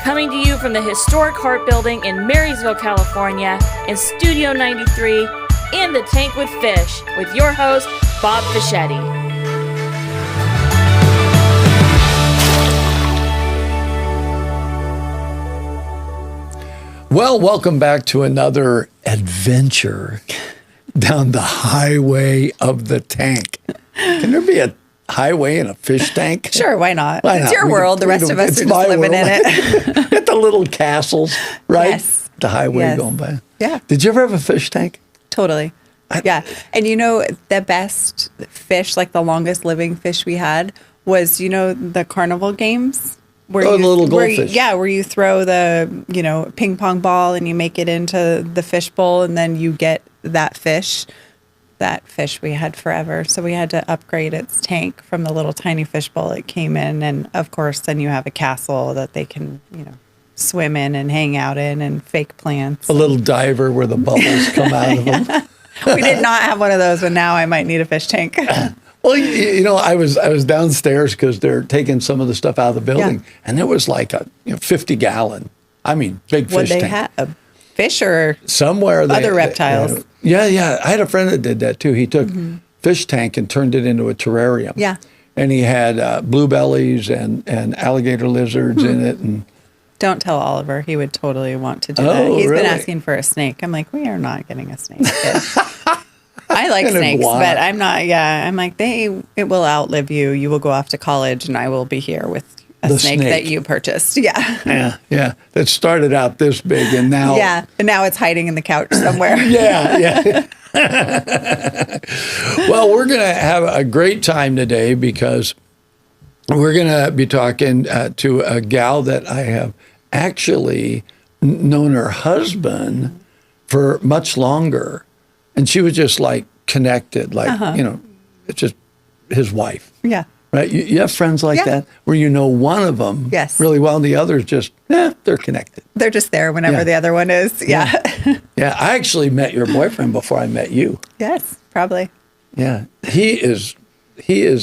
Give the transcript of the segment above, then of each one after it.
Coming to you from the historic Hart Building in Marysville, California, in Studio 93, in the Tank with Fish, with your host, Bob Fischetti. Well, welcome back to another adventure down the highway of the tank. Can there be a highway in a fish tank? Sure, why not? Why not? It's your world. The rest of us are just living in it. At the little castles, right? Yes. The highway going by. Yeah. Did you ever have a fish tank? Totally. Yeah. And you know, the best fish, like the longest living fish we had was, you know, the carnival games. Where the little goldfish. Where you throw the, you know, ping pong ball and you make it into the fish bowl and then you get that fish. That fish we had forever. So we had to upgrade its tank from the little tiny fish bowl it came in. And of course, then you have a castle that they can, you know, swim in and hang out in and fake plants. A little diver where the bubbles come out of them. We did not have one of those, but now I might need a fish tank. Well, you know, I was downstairs because they're taking some of the stuff out of the building, and there was like a 50-gallon, I mean, big fish tank. What they have? Fish or somewhere other reptiles? Yeah. I had a friend that did that too. He took fish tank and turned it into a terrarium. Yeah. And he had bluebellies and alligator lizards in it. And don't tell Oliver. He would totally want to do that. He's been asking for a snake. I'm like, we are not getting a snake. I like snakes, but I'm not. Yeah, I'm like, it will outlive you. You will go off to college, and I will be here with a snake that you purchased. Yeah. Yeah. That started out this big, and now. Yeah, and now it's hiding in the couch somewhere. Yeah. Well, we're going to have a great time today because we're going to be talking to a gal that I have actually known her husband for much longer. And she was just like connected, like, you know, it's just his wife. Yeah. Right? You have friends like that where you know one of them really well and the others just, they're connected. They're just there whenever the other one is. Yeah. Yeah. I actually met your boyfriend before I met you. Yes, probably. Yeah. He is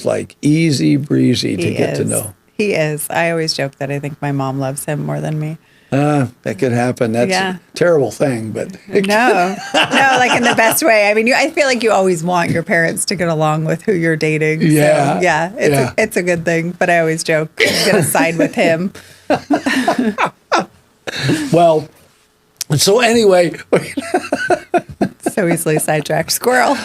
like easy breezy to get to know. He is. I always joke that I think my mom loves him more than me. That could happen. That's a terrible thing, but no, like in the best way. I mean, I feel like you always want your parents to get along with who you're dating. Yeah, so, it's a good thing. But I always joke, I'm gonna side with him. Well, so anyway, so easily sidetracked, squirrel.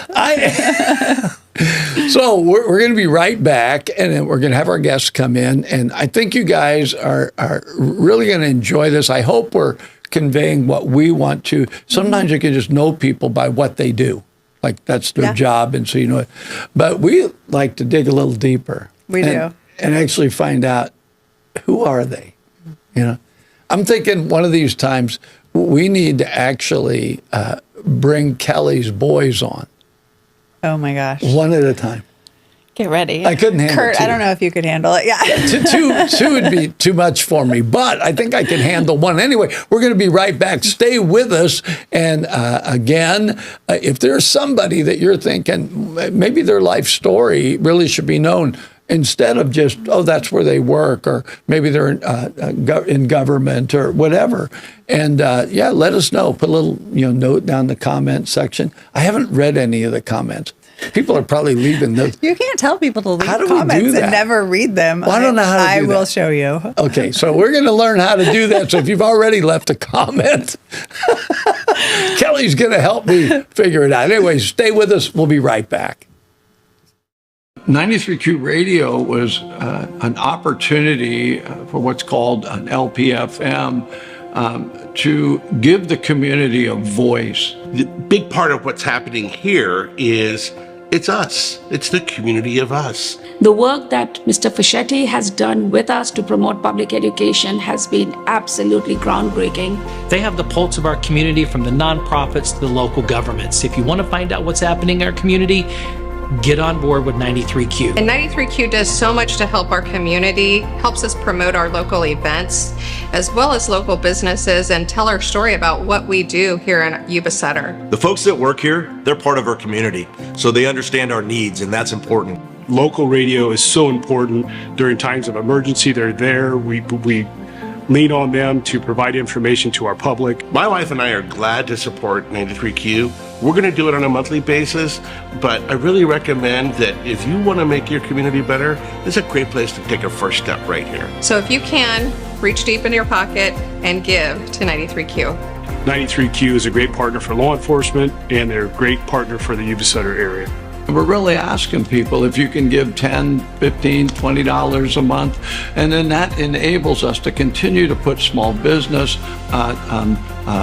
So we're going to be right back, and then we're going to have our guests come in, and I think you guys are really going to enjoy this. I hope we're conveying what we want to. Sometimes you can just know people by what they do, like that's their job, and so you know it. But we like to dig a little deeper. We do, and actually find out who are they. You know, I'm thinking one of these times we need to actually bring Kelly's boys on. Oh my gosh. One at a time. Get ready. I couldn't handle Kurt, two. I don't know if you could handle it. Two would be too much for me, but I think I can handle one. Anyway, we're going to be right back. Stay with us. And again, if there's somebody that you're thinking maybe their life story really should be known, instead of just, that's where they work, or maybe they're in government or whatever. And let us know. Put a little note down in the comment section. I haven't read any of the comments. People are probably leaving those. You can't tell people to leave comments and never read them. Well, I don't know how to do that. I will show you. Okay, so we're going to learn how to do that. So if you've already left a comment, Kelly's going to help me figure it out. Anyway, stay with us. We'll be right back. 93Q Radio was an opportunity for what's called an LPFM to give the community a voice. The big part of what's happening here is it's us. It's the community of us. The work that Mr. Fischetti has done with us to promote public education has been absolutely groundbreaking. They have the pulse of our community, from the nonprofits to the local governments. If you want to find out what's happening in our community, get on board with 93Q. And 93Q does so much to help our community, helps us promote our local events, as well as local businesses, and tell our story about what we do here in Yuba Sutter. The folks that work here, they're part of our community, so they understand our needs, and that's important. Local radio is so important during times of emergency. They're there. We lean on them to provide information to our public. My wife and I are glad to support 93Q. We're going to do it on a monthly basis, but I really recommend that if you want to make your community better, this is a great place to take a first step right here. So if you can, reach deep into your pocket and give to 93Q. 93Q is a great partner for law enforcement, and they're a great partner for the Yuba Sutter area. We're really asking people if you can give $10, $15, $20 a month, and then that enables us to continue to put small business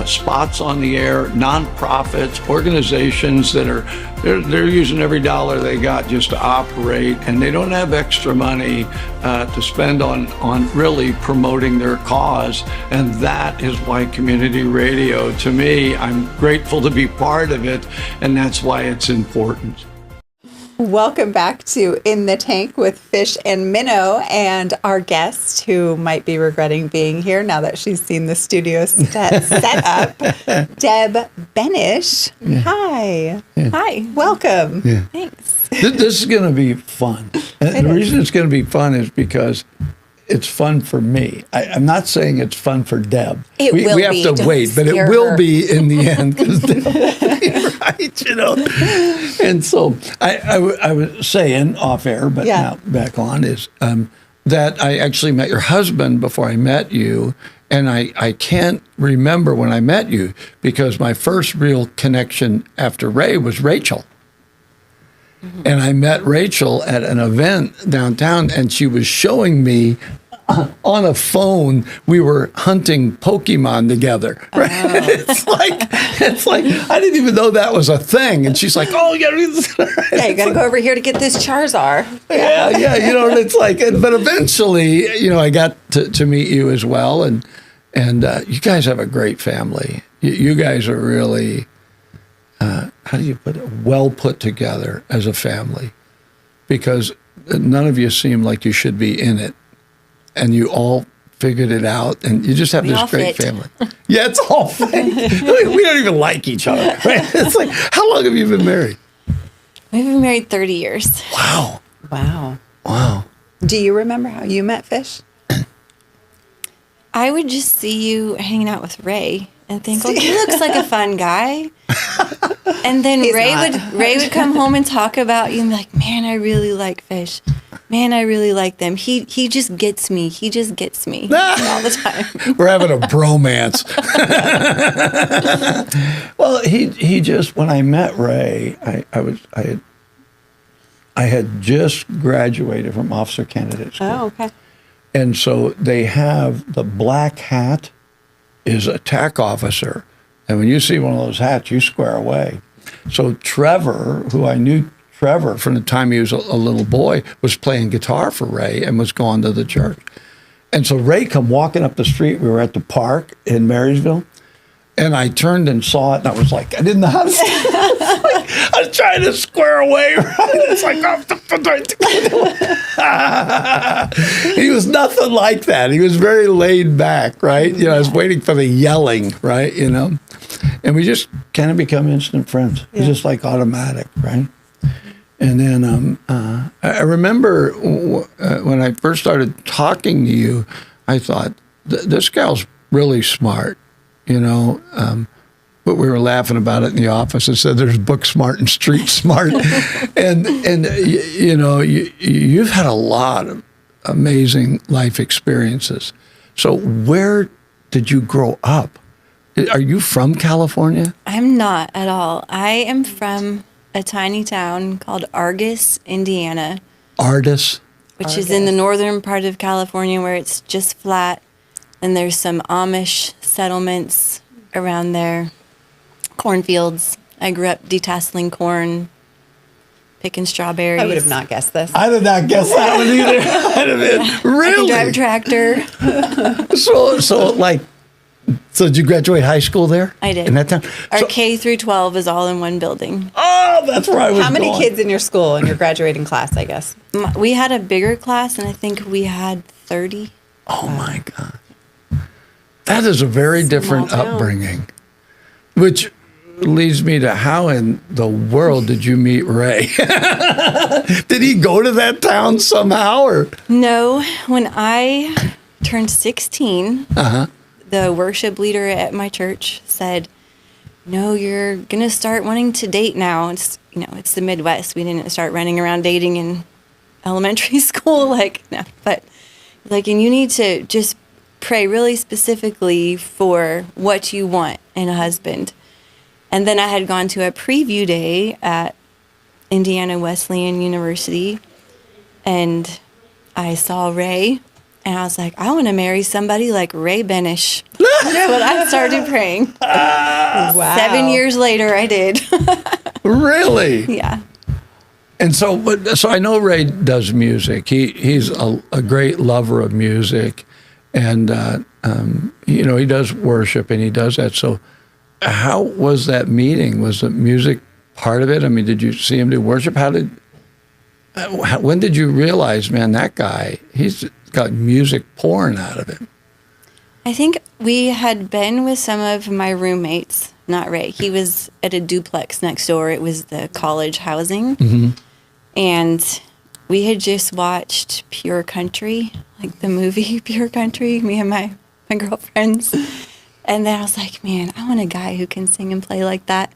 spots on the air, nonprofits, organizations that are they're using every dollar they got just to operate, and they don't have extra money to spend on really promoting their cause. And that is why community radio, to me, I'm grateful to be part of it, and that's why it's important. Welcome back to In the Tank with Fish and Minnow, and our guest, who might be regretting being here now that she's seen the studio set up, Deb Benish. Yeah. Hi. Yeah. Hi. Welcome. Yeah. Thanks. This is going to be fun. And the reason it's going to be fun is because it's fun for me. I'm not saying it's fun for Deb. We have be. to Don't wait, but it scare will her. be in the end, because Deb will be right, you know. And so I was saying off air, but now back on, is that I actually met your husband before I met you. And I can't remember when I met you, because my first real connection after Ray was Rachel. Mm-hmm. And I met Rachel at an event downtown, and she was showing me on a phone, we were hunting Pokemon together. Right? Oh. It's like I didn't even know that was a thing. And she's like, "Oh, you gotta do this." Yeah, you got to go over here to get this Charizard. Yeah. You know, and it's like, but eventually, you know, I got to meet you as well, and you guys have a great family. You guys are really, how do you put it? Well put together as a family, because none of you seem like you should be in it. And you all figured it out, and you just have this great family. Yeah, it's all fake. We don't even like each other, right? It's like, how long have you been married? We've been married 30 years. Wow. Do you remember how you met Fish? I would just see you hanging out with Ray and think, oh, he looks like a fun guy. And then Ray would come home and talk about you and be like, man, I really like Fish. Man, I really like them. He just gets me. He just gets me all the time. We're having a bromance. Well, he just, when I met Ray, I had just graduated from officer candidate school. Oh, okay. And so they have the black hat is a TAC officer. And when you see one of those hats, you square away. So Trevor, who I knew Trevor from the time he was a little boy, was playing guitar for Ray and was going to the church. And so Ray come walking up the street. We were at the park in Marysville. And I turned and saw it, and I was like, I didn't know how to I was trying to square away, right? It's like, he was nothing like that. He was very laid back, right? You know, I was waiting for the yelling, right? You know? And we just kind of become instant friends. It's just like automatic, right? And then I remember when I first started talking to you, I thought, this gal's really smart. You know, but we were laughing about it in the office and said there's book smart and street smart. and you know, you've had a lot of amazing life experiences. So where did you grow up? Are you from California? I'm not at all. I am from a tiny town called Argus, Indiana. Argus? Which is in the northern part of California, where it's just flat. And there's some Amish settlements around there, cornfields. I grew up detasseling corn, picking strawberries. I would have not guessed this. I did not guess that one either. I'd have been, really? I can drive a tractor. So did you graduate high school there? I did. In that town? Our K through 12 is all in one building. Oh, that's where I was How many going. kids in your school, in your graduating class, I guess? We had a bigger class, and I think we had 30. Oh, my God. That is a very different upbringing, which leads me to how in the world did you meet Ray? Did he go to that town somehow? Or? No, when I turned 16, the worship leader at my church said, "No, you're gonna start wanting to date now." It's it's the Midwest. We didn't start running around dating in elementary school, no. But and you need to just pray really specifically for what you want in a husband. And then I had gone to a preview day at Indiana Wesleyan University, and I saw Ray, and I was like, I want to marry somebody like Ray Benish. That's what I started praying. Wow. 7 years later, I did. Really? Yeah. And so I know Ray does music. He's a great lover of music, and he does worship and he does that. So how was that meeting? Was the music part of it? I mean, did you see him do worship? When did you realize, man, that guy, he's got music pouring out of him? I think we had been with some of my roommates, not Ray. He was at a duplex next door. It was the college housing. Mm-hmm. And we had just watched Pure Country, like the movie Pure Country, me and my girlfriends. And then I was like, man, I want a guy who can sing and play like that.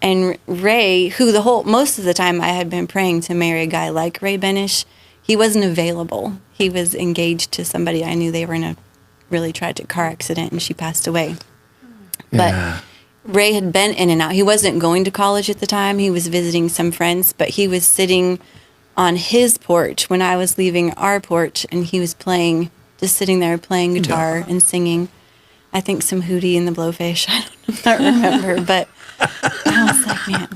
And Ray, who most of the time I had been praying to marry a guy like Ray Benish, he wasn't available. He was engaged to somebody I knew. They were in a really tragic car accident and she passed away. Yeah. But Ray had been in and out. He wasn't going to college at the time. He was visiting some friends, but he was sitting on his porch when I was leaving our porch, and he was just sitting there playing guitar and singing. I think some Hootie and the Blowfish. I don't remember, but I was like, man.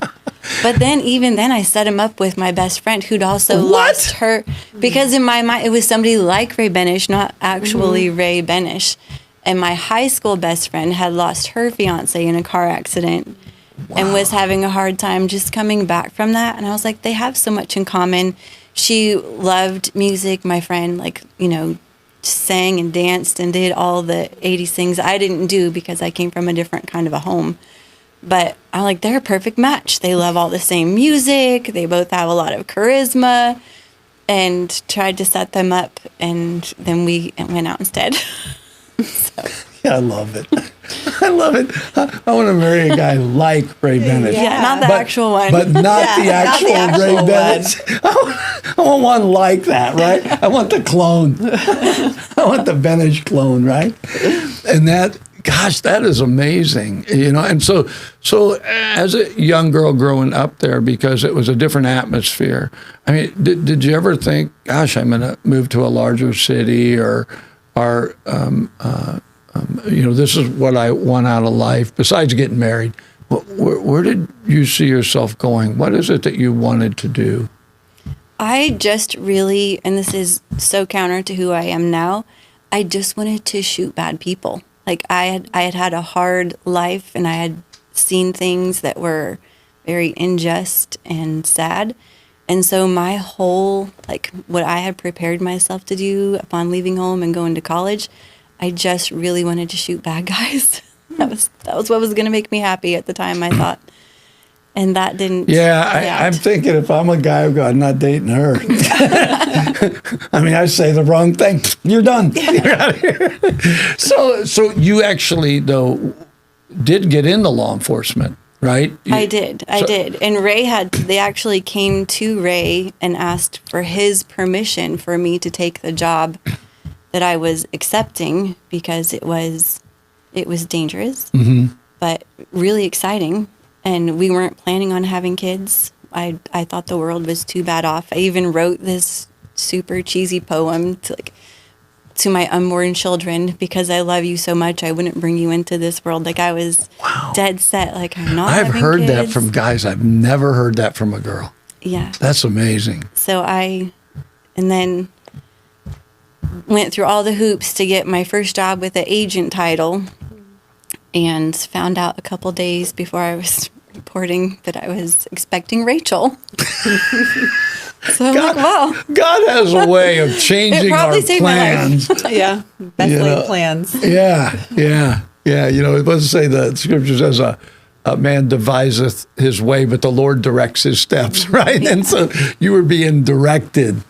But then, even then, I set him up with my best friend who'd also lost her. Because in my mind, it was somebody like Ray Benish, not actually Ray Benish. And my high school best friend had lost her fiance in a car accident and was having a hard time just coming back from that. And I was like, they have so much in common. She loved music. My friend, sang and danced and did all the 80s things I didn't do because I came from a different kind of a home. But I'm like, they're a perfect match. They love all the same music. They both have a lot of charisma, and tried to set them up. And then we went out instead. So. Yeah, I love it. I love it. I want to marry a guy like Ray Benish. Yeah, not the actual one. But not the actual Ray Benish. I want one like that, right? I want the clone. I want the Benish clone, right? And that is amazing, And so as a young girl growing up there, because it was a different atmosphere, I mean, did you ever think, gosh, I'm going to move to a larger city, or this is what I want out of life, besides getting married? Where did you see yourself going? What is it that you wanted to do? I just really, and this is so counter to who I am now, I just wanted to shoot bad people. Like I had a hard life, and I had seen things that were very unjust and sad. And so my whole, what I had prepared myself to do upon leaving home and going to college, I just really wanted to shoot bad guys. That was what was going to make me happy at the time, I thought. And that didn't. Yeah, I'm thinking, if I'm a guy, I'm not dating her. I mean, I say the wrong thing. You're done. You're out of here. So you actually, though, did get into law enforcement, right? I did. And they actually came to Ray and asked for his permission for me to take the job that I was accepting, because it was dangerous, but really exciting. And we weren't planning on having kids. I thought the world was too bad off. I even wrote this super cheesy poem to my unborn children, because I love you so much, I wouldn't bring you into this world. I was dead set, I'm not I've having heard kids. that from guys. I've never heard that from a girl. Yeah. That's amazing. So and then went through all the hoops to get my first job with an agent title, and found out a couple days before I was reporting that I was expecting Rachel. So I'm like, wow. God has a way of changing our plans. Yeah, best laid plans. Yeah. It doesn't say, the scripture says a man deviseth his way, but the Lord directs his steps, right? Yeah. And so you were being directed.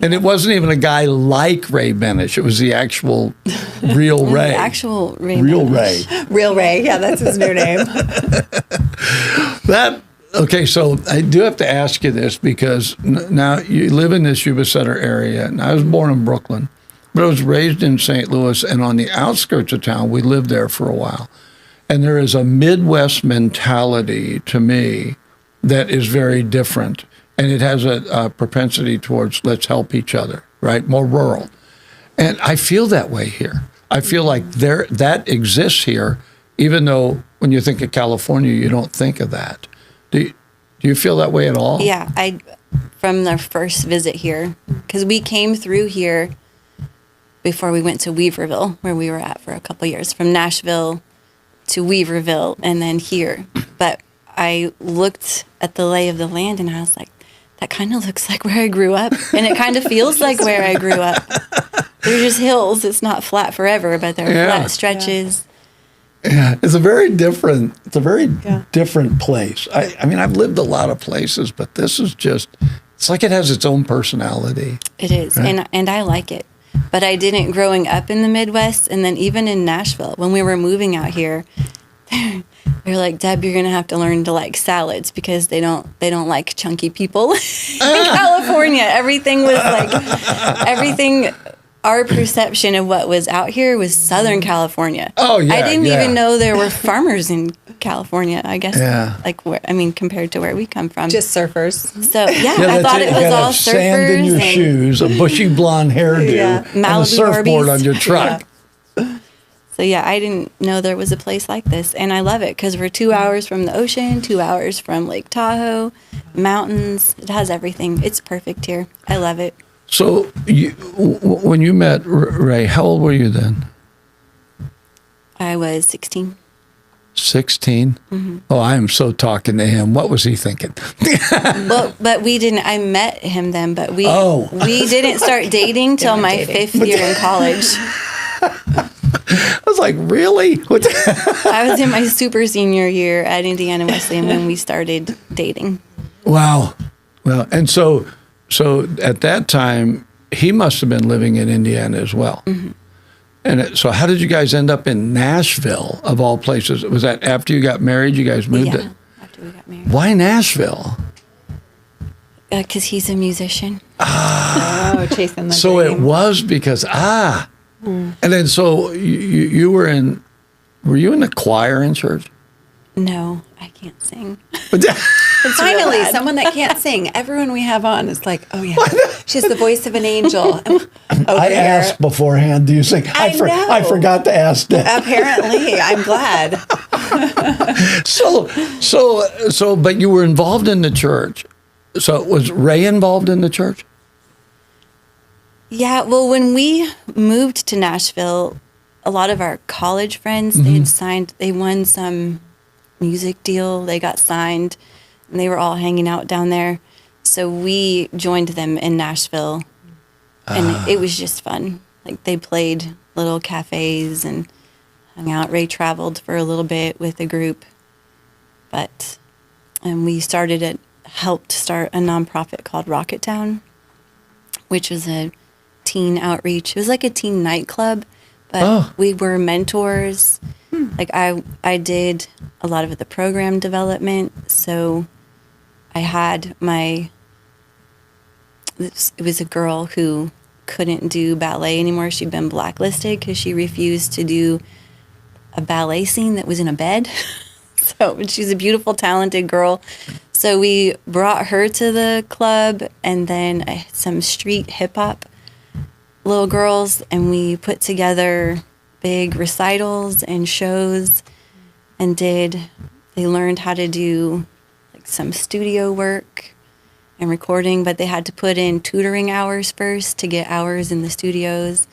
And it wasn't even a guy like Ray Benish. It was the actual real Ray. The actual Ray. Real Benish. Ray. Real Ray. Yeah, that's his new name. Okay, so I do have to ask you this because now you live in this Yuba Sutter area, and I was born in Brooklyn, but I was raised in St. Louis, and on the outskirts of town, we lived there for a while. And there is a Midwest mentality to me that is very different, and it has a propensity towards let's help each other, right? More rural. And I feel that way here. I feel like that exists here, even though when you think of California, you don't think of that. Do you feel that way at all? Yeah, from the first visit here, because we came through here before we went to Weaverville, where we were at for a couple years, from Nashville to Weaverville and then here. But I looked at the lay of the land and I was like, that kind of looks like where I grew up. And it kind of feels like where I grew up. They're just hills. It's not flat forever, but they're flat stretches. Yeah, it's a very different place. I mean, I've lived a lot of places, but this is just, it's like it has its own personality. It is, right? and I like it. But I didn't growing up in the Midwest, and then even in Nashville, when we were moving out here, they're like, Deb, you're gonna have to learn to like salads because they don't like chunky people. In California, everything was like our perception of what was out here was Southern California. Oh, yeah. I didn't even know there were farmers in California, I guess. Yeah. Like, compared to where we come from. Just surfers. So, I thought it was all surfers. Sand in your shoes, a bushy blonde hairdo, and a surfboard Barbies. on your truck. Yeah. So, I didn't know there was a place like this. And I love it because we're 2 hours from the ocean, 2 hours from Lake Tahoe, mountains. It has everything. It's perfect here. I love it. So, when you met Ray, how old were you then? I was 16. 16? Mm-hmm. Oh, I am so talking to him. What was he thinking? Well, but we didn't. I met him then, but we didn't start dating till my 5th year in college. I was like, really? I was in my super senior year at Indiana Wesleyan when we started dating. Wow. Well, and so at that time, he must have been living in Indiana as well. Mm-hmm. And so how did you guys end up in Nashville, of all places? Was that after you got married, you guys moved it? After we got married. Why Nashville? Because he's a musician. Chasing the So dream. it was because, And then so you were you in the choir in church? No, I can't sing. Finally, someone that can't sing. Everyone we have on is like, oh yeah, she has the voice of an angel. I asked beforehand, do you sing? I forgot to ask that. Apparently, I'm glad. So, but you were involved in the church. So was Ray involved in the church? Yeah, well, when we moved to Nashville, a lot of our college friends, they won some music deal. They got signed, and they were all hanging out down there. So we joined them in Nashville, and it was just fun. Like, they played little cafes and hung out. Ray traveled for a little bit with a group, and we helped start a nonprofit called Rocket Town, which was a teen outreach. It was like a teen nightclub, but we were mentors. Like, I did a lot of the program development. So I had it was a girl who couldn't do ballet anymore. She'd been blacklisted because she refused to do a ballet scene that was in a bed. So she's a beautiful, talented girl. So we brought her to the club, and then some street hip hop little girls, and we put together big recitals and shows, and they learned how to do like some studio work and recording, but they had to put in tutoring hours first to get hours in the studios,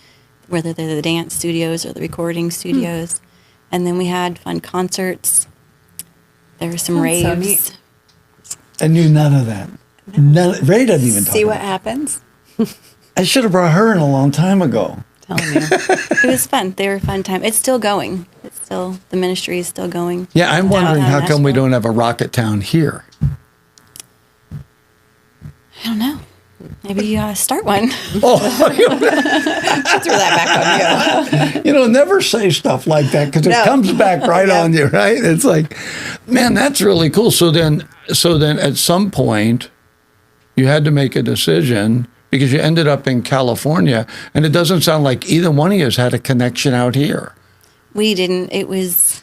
whether they're the dance studios or the recording studios. And then we had fun concerts. There were some raves. So neat. I knew none of that. Ray doesn't even talk See about what happens? I should have brought her in a long time ago. Telling you. It was fun. They were a fun time. It's still going. The ministry is still going. Yeah, I'm wondering how come we don't have a Rocket Town here? I don't know. Maybe you ought to start one. Oh, Throw that back on you. Never say stuff like that because it comes back right on you, right? It's like, man, that's really cool. So then at some point, you had to make a decision because you ended up in California, and it doesn't sound like either one of you has had a connection out here. We didn't. It was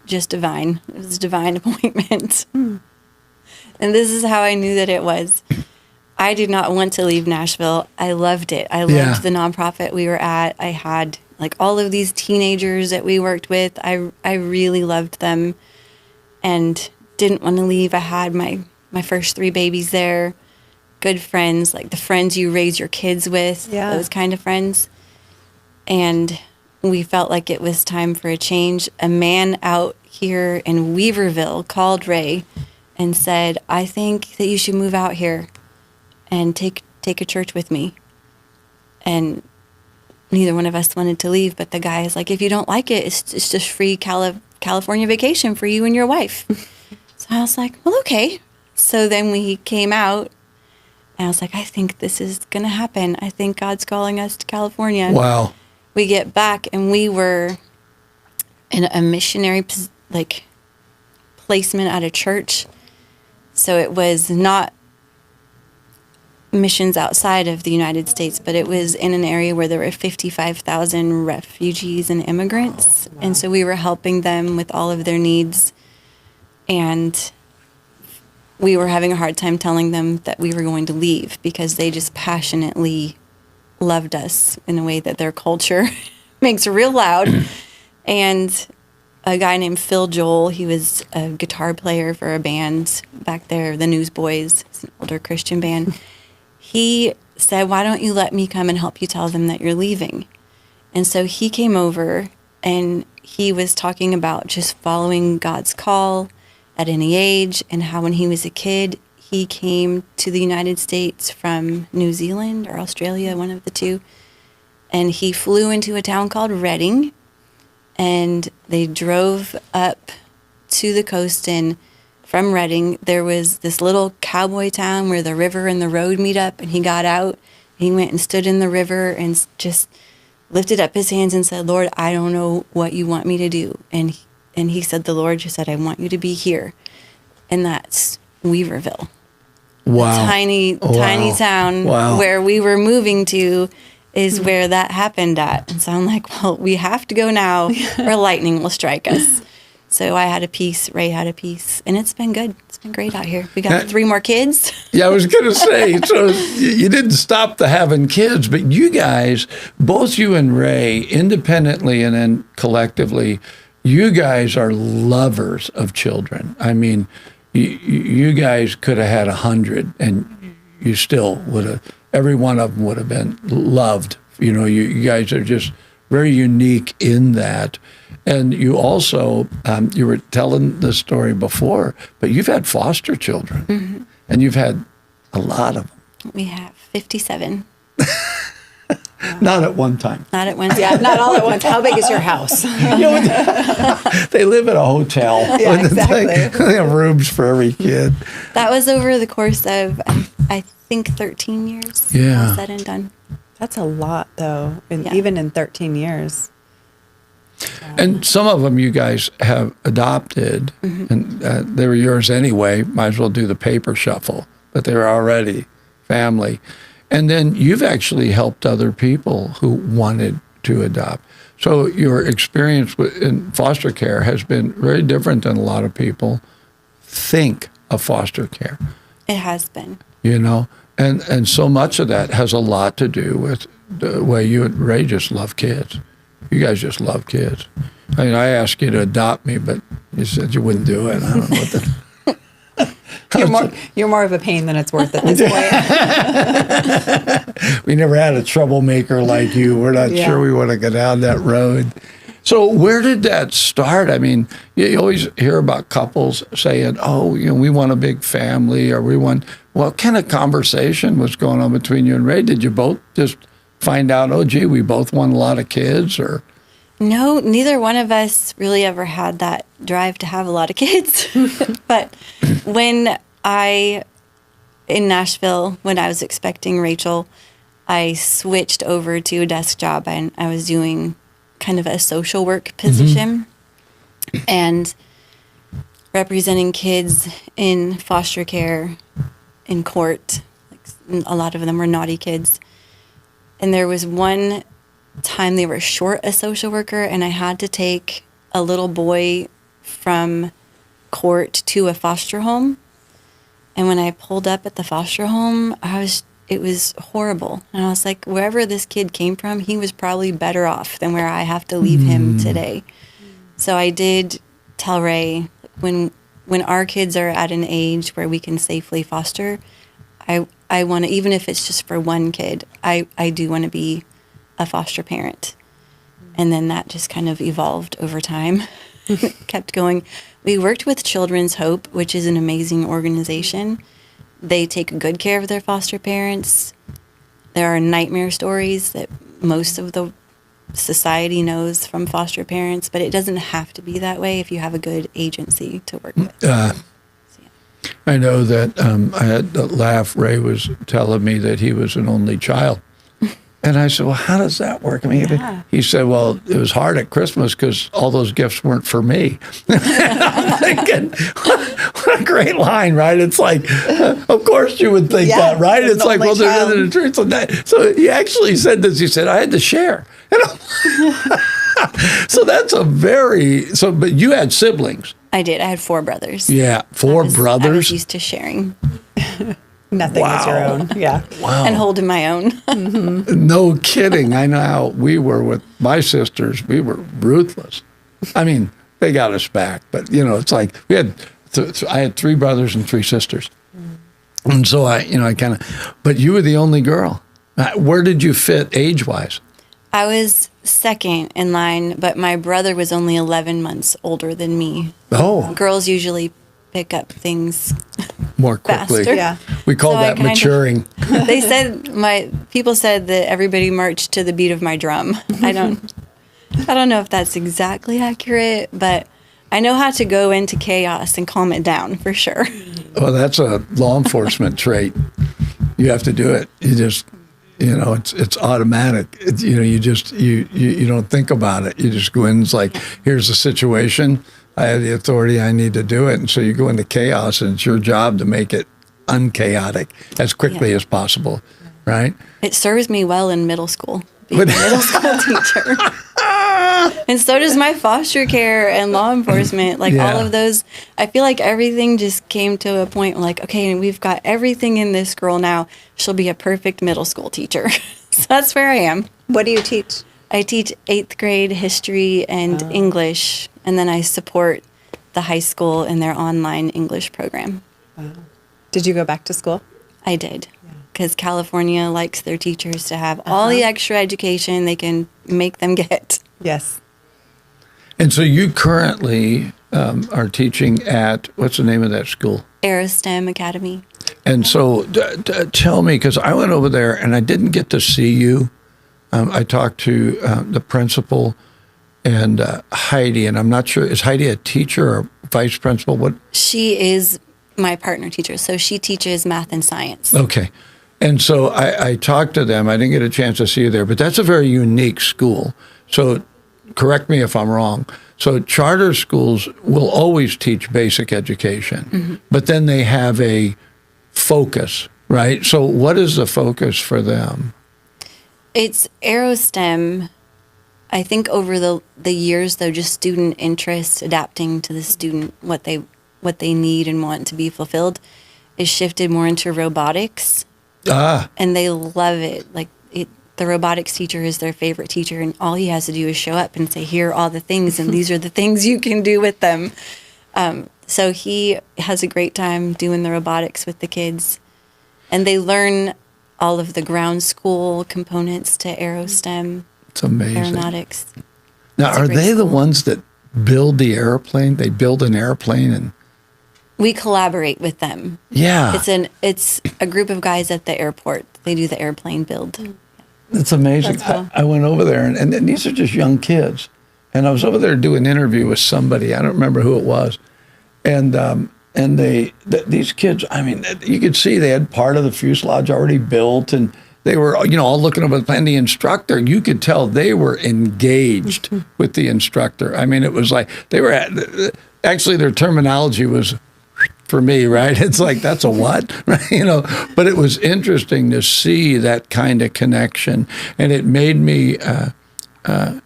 just divine. It was a divine appointment. And this is how I knew that it was. I did not want to leave Nashville. I loved it. I loved the nonprofit we were at. I had like all of these teenagers that we worked with. I really loved them and didn't want to leave. I had my first 3 babies there. Good friends, like the friends you raise your kids with, those kind of friends. And we felt like it was time for a change. A man out here in Weaverville called Ray and said, I think that you should move out here and take a church with me. And neither one of us wanted to leave, but the guy is like, if you don't like it, it's just free California vacation for you and your wife. So I was like, well, okay. So then we came out, and I was like, I think this is going to happen. I think God's calling us to California. Wow. We get back, and we were in a missionary placement at a church. So it was not missions outside of the United States, but it was in an area where there were 55,000 refugees and immigrants. Oh, wow. And so we were helping them with all of their needs. And we were having a hard time telling them that we were going to leave because they just passionately loved us in a way that their culture makes real loud. And a guy named Phil Joel, he was a guitar player for a band back there, the Newsboys. It's an older Christian band. He said, why don't you let me come and help you tell them that you're leaving? And so he came over, and he was talking about just following God's call at any age, and how when he was a kid, he came to the United States from New Zealand or Australia, one of the two. And he flew into a town called Redding, and they drove up to the coast, and from Redding, there was this little cowboy town where the river and the road meet up, and he got out, and he went and stood in the river and just lifted up his hands and said, Lord, I don't know what you want me to do. And he said, the Lord just said, I want you to be here. And that's Weaverville. Wow. Tiny town where we were moving to is where that happened at. And so I'm like, well, we have to go now or lightning will strike us. So I had a piece, Ray had a piece, and it's been good. It's been great out here. We got 3 more kids. Yeah, I was going to say, so you didn't stop the having kids, but you guys, both you and Ray, independently and then collectively, you guys are lovers of children. I mean, you guys could have had 100, and you still would have, every one of them would have been loved. You know, you guys are just very unique in that. And you also, you were telling the story before, but you've had foster children, and you've had a lot of them. We have 57. Not at one time. Not at one time. Yeah, not all at once. How big is your house? They live at a hotel. Yeah, exactly. They have rooms for every kid. That was over the course of, I think, 13 years. Yeah. All said and done. That's a lot, though, even in 13 years. And some of them you guys have adopted, and they were yours anyway. Might as well do the paper shuffle, but they were already family. And then you've actually helped other people who wanted to adopt. So your experience in foster care has been very different than a lot of people think of foster care. It has been. You know, and so much of that has a lot to do with the way you and Ray just love kids. You guys just love kids. I mean, I asked you to adopt me, but you said you wouldn't do it. I don't know what the... You're more of a pain than it's worth at this point. We never had a troublemaker like you. We're not sure we want to go down that road. So where did that start? I mean, you always hear about couples saying, oh, you know, we want a big family, or we want... What kind of conversation was going on between you and Ray? Did you both just find out, oh, gee, we both want a lot of kids, or... No, neither one of us really ever had that drive to have a lot of kids. But when in Nashville, when I was expecting Rachel, I switched over to a desk job, and I was doing kind of a social work position and representing kids in foster care in court. Like, a lot of them were naughty kids. And there was one time they were short a social worker, and I had to take a little boy from court to a foster home. And when I pulled up at the foster home, it was horrible. And I was like, wherever this kid came from, he was probably better off than where I have to leave him today. So I did tell Ray, when our kids are at an age where we can safely foster, I want to, even if it's just for one kid, I do want to be a foster parent. And then that just kind of evolved over time. Kept going. We worked with Children's Hope, which is an amazing organization. They take good care of their foster parents. There are nightmare stories that most of the society knows from foster parents, but it doesn't have to be that way if you have a good agency to work with. I know that I had a laugh. Ray was telling me that he was an only child. And I said, well, how does that work? I mean, he said, well, it was hard at Christmas because all those gifts weren't for me. And I'm thinking, what a great line, right? It's like, of course you would think that, right? It's like, well, there's nothing to truth on that. So he actually said this. He said, I had to share. So that's but you had siblings. I did. I had 4 brothers. Yeah, 4 brothers. I was used to sharing. Nothing is your own. Yeah. Wow. And holding my own. No kidding. I know how we were with my sisters. We were ruthless. I mean, they got us back, but it's like we had. I had 3 brothers and 3 sisters, and so I kind of. But you were the only girl. Where did you fit age-wise? I was second in line, but my brother was only 11 months older than me. Oh. Girls usually pick up things more quickly. Faster. Yeah. We call that maturing. They said people said that everybody marched to the beat of my drum. I don't know if that's exactly accurate, but I know how to go into chaos and calm it down for sure. Well, that's a law enforcement trait. You have to do it. You just it's automatic. You don't think about it. You just go in. It's like, here's the situation. I have the authority. I need to do it. And so you go into chaos, and it's your job to make it unchaotic as quickly as possible, right? It serves me well in middle school, being a middle school teacher. And so does my foster care and law enforcement. Like all of those, I feel like everything just came to a point like, okay, we've got everything in this girl now. She'll be a perfect middle school teacher. So that's where I am. What do you teach? I teach 8th grade history and English, and then I support the high school in their online English program. Did you go back to school? I did, because California likes their teachers to have all the extra education they can make them get. Yes. And so you currently are teaching at, what's the name of that school? AeroSTEM Academy. And so tell me, because I went over there and I didn't get to see you. I talked to the principal and Heidi, and I'm not sure, is Heidi a teacher or vice principal? What? She is my partner teacher, so she teaches math and science. Okay. And so I talked to them. I didn't get a chance to see you there, but that's a very unique school. So correct me if I'm wrong. So charter schools will always teach basic education, but then they have a focus, right? So what is the focus for them? It's AeroSTEM. I think over the years, though, just student interest, adapting to the student, what they need and want to be fulfilled, is shifted more into robotics. And they love it. Like the robotics teacher is their favorite teacher, and all he has to do is show up and say, here are all the things, and these are the things you can do with them. So he has a great time doing the robotics with the kids, and they learn all of the ground school components to AeroSTEM. It's amazing. Aeronautics. Now, are they the ones that build the airplane? They build an airplane and we collaborate with them. Yeah. It's a group of guys at the airport. They do the airplane build. It's amazing. That's cool. I went over there, and these are just young kids. And I was over there doing an interview with somebody. I don't remember who it was. And these kids, I mean, you could see they had part of the fuselage already built, and they were, all looking up at the plan. The instructor, you could tell they were engaged with the instructor. I mean, it was like they were actually their terminology was for me, right? It's like, that's a what? Right? But it was interesting to see that kind of connection. And it made me, it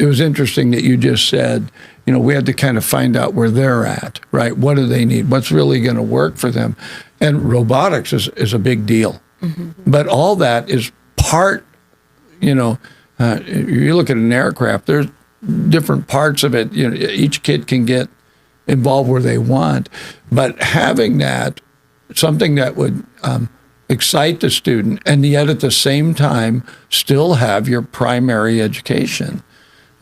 was interesting that you just said, we had to kind of find out where they're at, right? What do they need? What's really going to work for them? And robotics is a big deal. But all that is part, you look at an aircraft, there's different parts of it. Each kid can get involved where they want. But having that, something that would excite the student, and yet at the same time still have your primary education,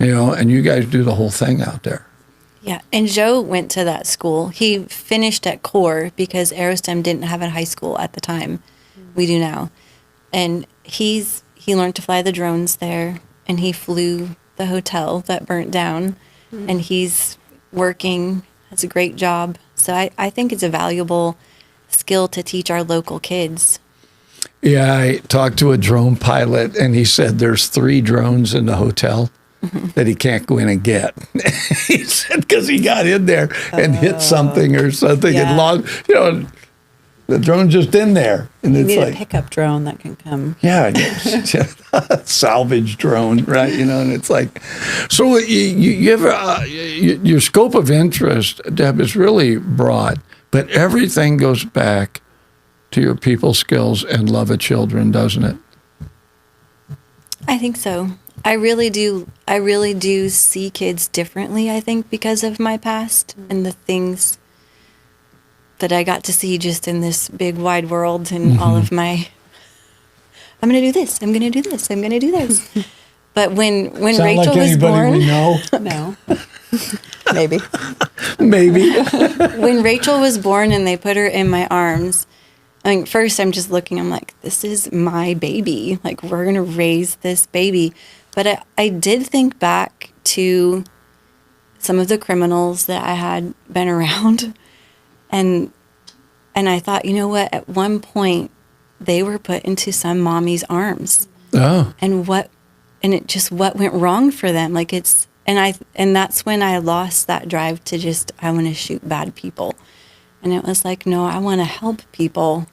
and you guys do the whole thing out there. Yeah, and Joe went to that school. He finished at Core because AeroSTEM didn't have a high school at the time. We do now. And he learned to fly the drones there, and he flew the hotel that burnt down, and he's working, has a great job. So I think it's a valuable skill to teach our local kids. Yeah, I talked to a drone pilot, and he said there's 3 drones in the hotel that he can't go in and get. He said because he got in there and hit something or something and lost, the drone's just in there. And You it's need like a pickup drone that can come. Yeah, salvage drone, right? And it's like, so you have your scope of interest, Deb, is really broad, but everything goes back to your people skills and love of children, doesn't it? I think so. I really do see kids differently, I think, because of my past and the things that I got to see just in this big wide world and all of my, I'm going to do this, I'm going to do this, I'm going to do this. But when Sound Rachel like was anybody born, we know? No. Maybe. Maybe. when Rachel was born and they put her in my arms, I mean, first I'm just looking, I'm like, this is my baby. Like, we're going to raise this baby. But I did think back to some of the criminals that I had been around. And I thought, you know what? At one point, they were put into some mommy's arms. Oh. And what went wrong for them? Like and that's when I lost that drive to just, I want to shoot bad people. And it was like, no, I want to help people.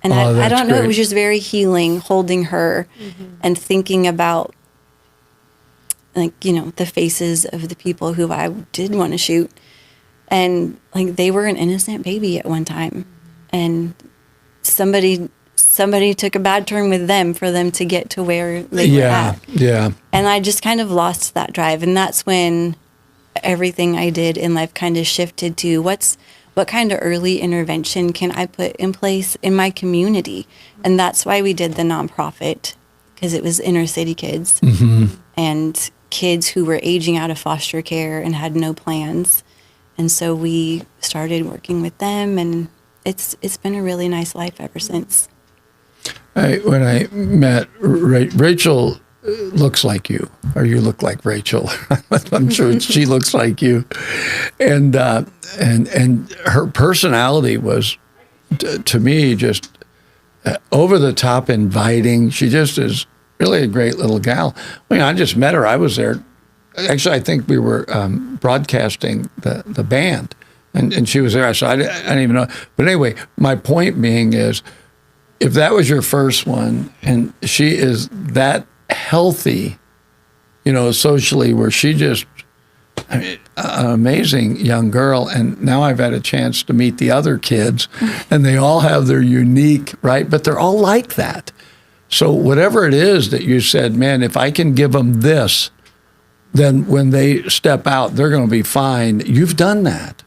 And I don't know, great. it was just very healing holding her and thinking about, like, the faces of the people who I did want to shoot. And like, they were an innocent baby at one time. And somebody took a bad turn with them for them to get to where they were at. Yeah. And I just kind of lost that drive. And that's when everything I did in life kind of shifted to what kind of early intervention can I put in place in my community? And that's why we did the nonprofit, because it was inner city kids and kids who were aging out of foster care and had no plans. And so we started working with them, and it's been a really nice life ever since. When I met Rachel, looks like you, or you look like Rachel. I'm sure she looks like you, and her personality was, to me, just over the top, inviting. She just is really a great little gal. I just met her. I was there. Actually, I think we were broadcasting the band, and she was there. So I didn't even know. But anyway, my point being is, if that was your first one, and she is that healthy, socially, where she just, an amazing young girl. And now I've had a chance to meet the other kids, and they all have their unique, right? But they're all like that. So whatever it is that you said, man, if I can give them this, then when they step out, they're going to be fine. You've done that,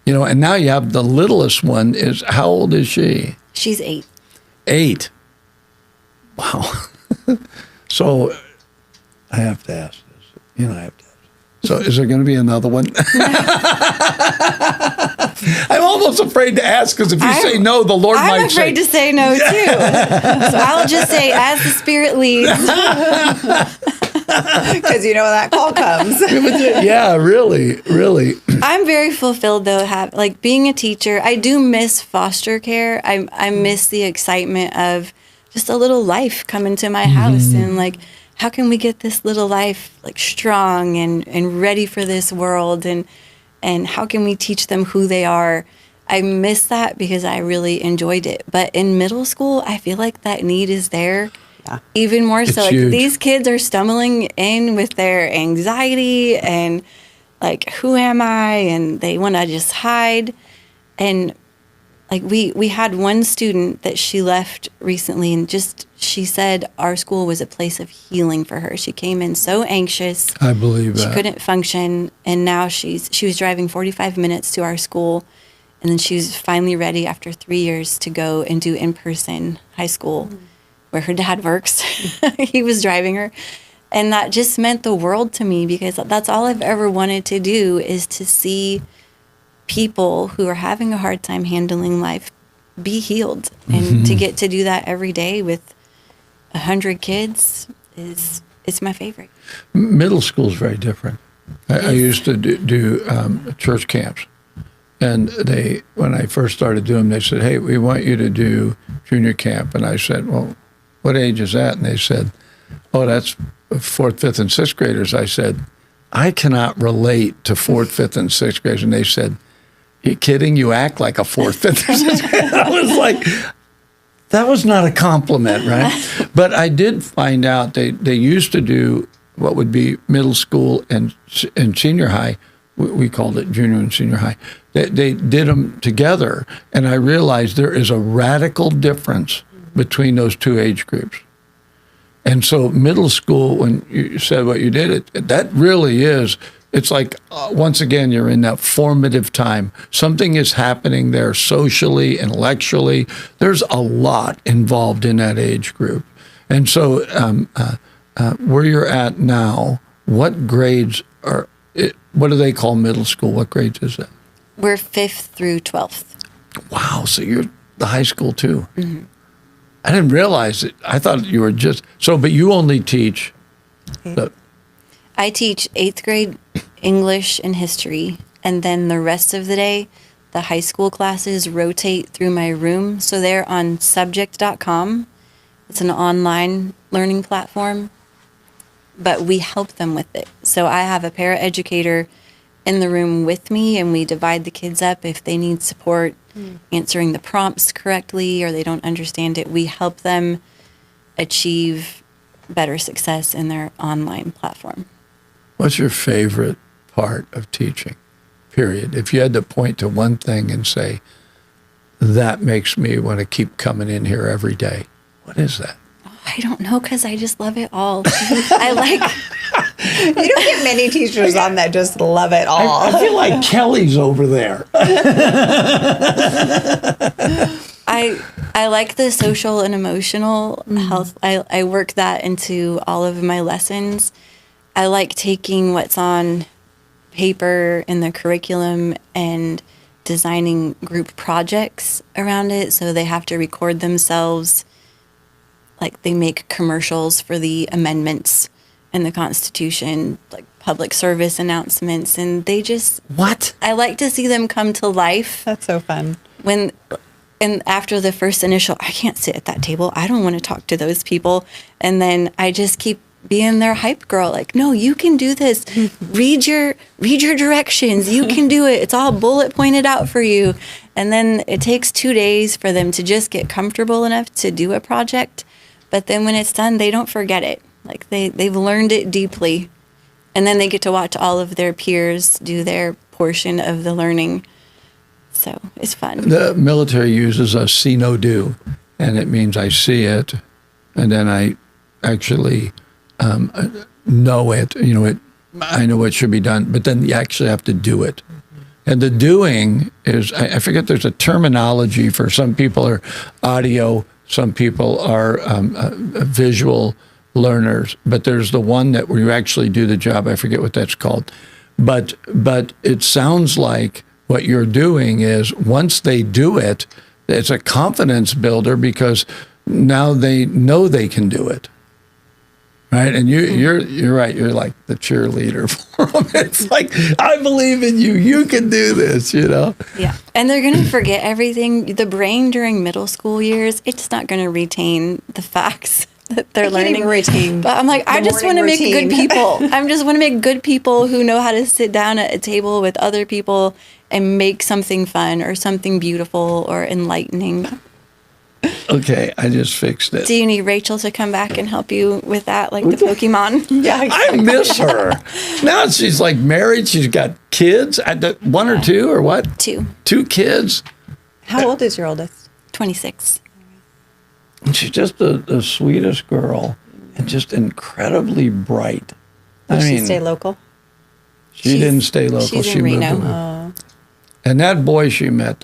and now you have the littlest one is, how old is she? She's 8. 8. Wow. So I have to ask this. I have to ask. So is there going to be another one? I'm almost afraid to ask, because if you say no, the Lord might say. I'm afraid to say no, too. So I'll just say, as the Spirit leads. Because you know when that call comes. Yeah, really, really. I'm very fulfilled though. Like being a teacher, I do miss foster care. I miss the excitement of just a little life coming to my house and like, how can we get this little life like strong and ready for this world and how can we teach them who they are? I miss that because I really enjoyed it. But in middle school, I feel like that need is there. Yeah. Even more so. Like huge. these kids are stumbling in with their anxiety and like, who am I? And they want to just hide. And like we had one student that she left recently and she said our school was a place of healing for her. She came in so anxious. I believe that. She couldn't function. And now she was driving 45 minutes to our school. And then she was finally ready after 3 years to go and do in-person high school where her dad works. He was driving her. And that just meant the world to me because that's all I've ever wanted to do is to see people who are having a hard time handling life be healed. And to get to do that every day with 100 kids it's my favorite. Middle school is very different. I used to do church camps. And when I first started doing them, they said, hey, we want you to do junior camp. And I said, well, what age is that? And they said, oh, that's 4th, 5th, and 6th graders. I said, I cannot relate to 4th, 5th, and 6th graders. And they said, you kidding? You act like a 4th, 5th, or 6th grader. I was like, that was not a compliment, right? But I did find out they used to do what would be middle school and senior high. We called it junior and senior high. They did them together, and I realized there is a radical difference between those two age groups. And so middle school, when you said what you did, that really is, it's like, once again, you're in that formative time. Something is happening there socially, intellectually. There's a lot involved in that age group. And so where you're at now, what grades what do they call middle school? What grades is that? We're 5th through 12th. Wow, so you're the high school too. I didn't realize it. I thought you were but you only teach. I teach 8th grade English and history, and then the rest of the day, the high school classes rotate through my room. So they're on subject.com. It's an online learning platform, but we help them with it. So I have a paraeducator in the room with me, and we divide the kids up if they need support answering the prompts correctly or they don't understand it. We help them achieve better success in their online platform. What's your favorite part of teaching, period? If you had to point to one thing and say, that makes me want to keep coming in here every day, what is that? I don't know, because I just love it all. You don't get many teachers on that just love it all. I feel like Kelly's over there. I like the social and emotional health. I work that into all of my lessons. I like taking what's on paper in the curriculum and designing group projects around it. So they have to record themselves. Like they make commercials for the amendments in the Constitution, like public service announcements, and they just... What? I like to see them come to life. That's so fun. And after the first initial, I can't sit at that table. I don't want to talk to those people. And then I just keep being their hype girl. Like, no, you can do this. Read your directions. You can do it. It's all bullet pointed out for you. And then it takes 2 days for them to just get comfortable enough to do a project. But then when it's done, they don't forget it. Like they've learned it deeply. And then they get to watch all of their peers do their portion of the learning. So it's fun. The military uses a see, no, do. And it means I see it, and then I actually know it. You know, I know what should be done, but then you actually have to do it. And the doing is, I forget, there's a terminology for some people are audio, some people are visual learners, but there's the one that where you actually do the job. I forget what that's called. But it sounds like what you're doing is once they do it, it's a confidence builder because now they know they can do it. Right, and you're right. You're like the cheerleader for them. It's like, I believe in you. You can do this. Yeah, and they're gonna forget everything. The brain during middle school years, it's not gonna retain the facts that they're learning. Retain. But I'm like, I just want to make good people. I just want to make good people who know how to sit down at a table with other people and make something fun or something beautiful or enlightening. Okay, I just fixed it. Do you need Rachel to come back and help you with that, like the Pokemon? Yeah, exactly. I miss her. Now she's like married. She's got kids. One or two or what? Two kids. How old is your oldest? 26. And she's just the sweetest girl and just incredibly bright. Did she stay local? She didn't stay local. She's in Reno. Oh. And that boy she met,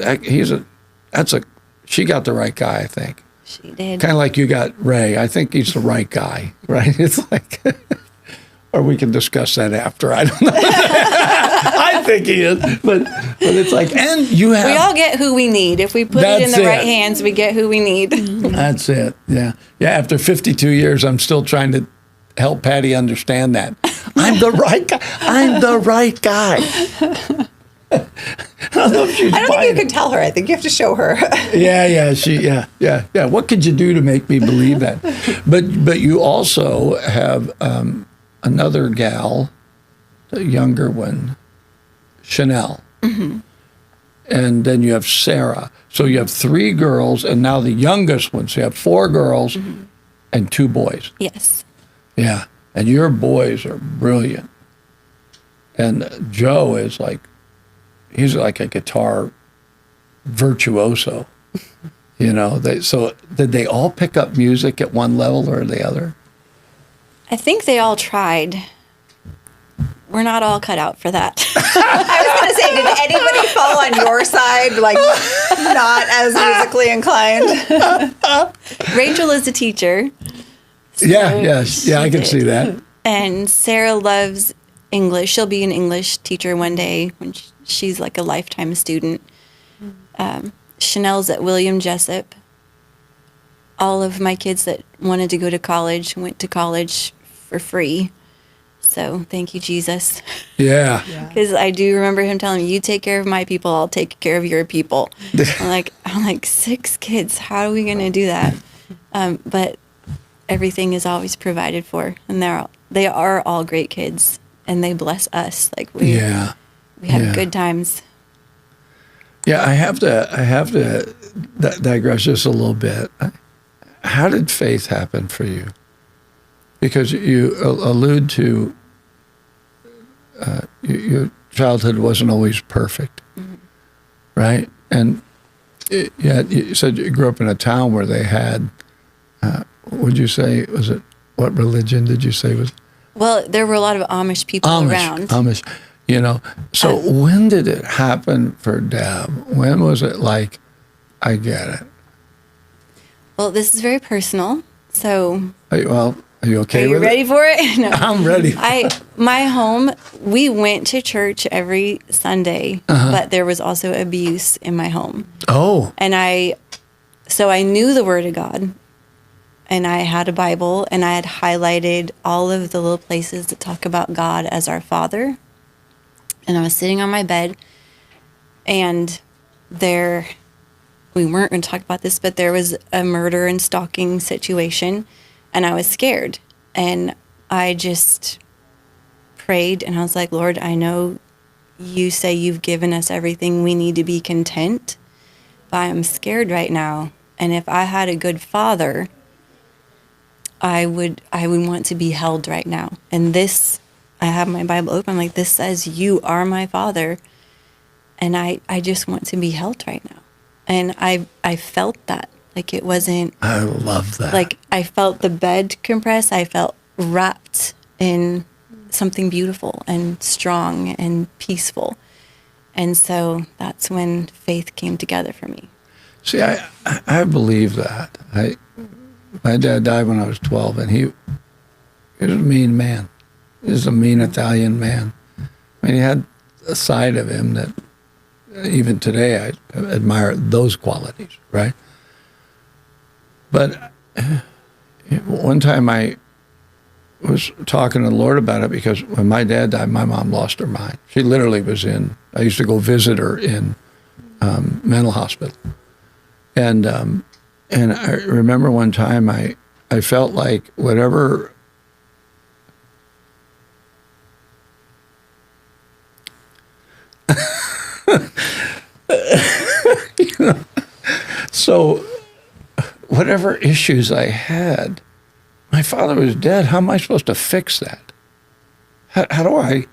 she got the right guy, I think. She did. Kind of like you got Ray. I think he's the right guy, right? It's like, or we can discuss that after. I don't know. I think he is, but it's like, and you have. We all get who we need. If we put it in the right hands, we get who we need. That's it. Yeah. Yeah. After 52 years, I'm still trying to help Patty understand that. I'm the right guy. I'm the right guy. I don't think you can tell her. I think you have to show her. Yeah. What could you do to make me believe that? But you also have another gal, the younger one, Chanel. Mm-hmm. And then you have Sarah. So you have 3 girls, and now the youngest one. So you have 4 girls and 2 boys. Yes. Yeah. And your boys are brilliant. And Joe is like, he's like a guitar virtuoso, So did they all pick up music at one level or the other? I think they all tried. We're not all cut out for that. I was going to say, did anybody fall on your side, like not as musically inclined? Rachel is a teacher. So yeah, I can see that. And Sarah loves English. She'll be an English teacher one day when she's like a lifetime student. Chanel's at William Jessup. All of my kids that wanted to go to college went to college for free. So thank you, Jesus. Yeah. Because I do remember him telling me, "You take care of my people, I'll take care of your people." I'm like 6 kids. How are we going to do that? But everything is always provided for, and they are all great kids, and they bless us. Like we have good times. Yeah, I have to digress just a little bit. How did faith happen for you? Because you allude to your childhood wasn't always perfect, right? And you said you grew up in a town where they had, would you say, what religion did you say was? Well, there were a lot of Amish people around. Amish, So when did it happen for Deb? When was it like, I get it? Well, this is very personal, so... Are you okay with it? Are you ready for it? No. I'm ready. My home, we went to church every Sunday, but there was also abuse in my home. Oh. And so I knew the Word of God, and I had a Bible, and I had highlighted all of the little places that talk about God as our Father. And I was sitting on my bed, and we weren't going to talk about this, but there was a murder and stalking situation, and I was scared. And I just prayed, and I was like, Lord, I know you say you've given us everything we need to be content, but I'm scared right now. And if I had a good father, I would want to be held right now. And this, I have my Bible open, I'm like, this says you are my father, and I just want to be held right now. And I felt that. Like it wasn't... I love that. Like I felt the bed compress. I felt wrapped in something beautiful and strong and peaceful. And so that's when faith came together for me. See, I believe that. My dad died when I was 12, and he was a mean man. He was a mean Italian man. I mean, he had a side of him that even today I admire those qualities, right? But one time I was talking to the Lord about it because when my dad died, my mom lost her mind. She literally was I used to go visit her in mental hospital. And I remember one time I felt like whatever so whatever issues I had, my father was dead. How am I supposed to fix that? How do I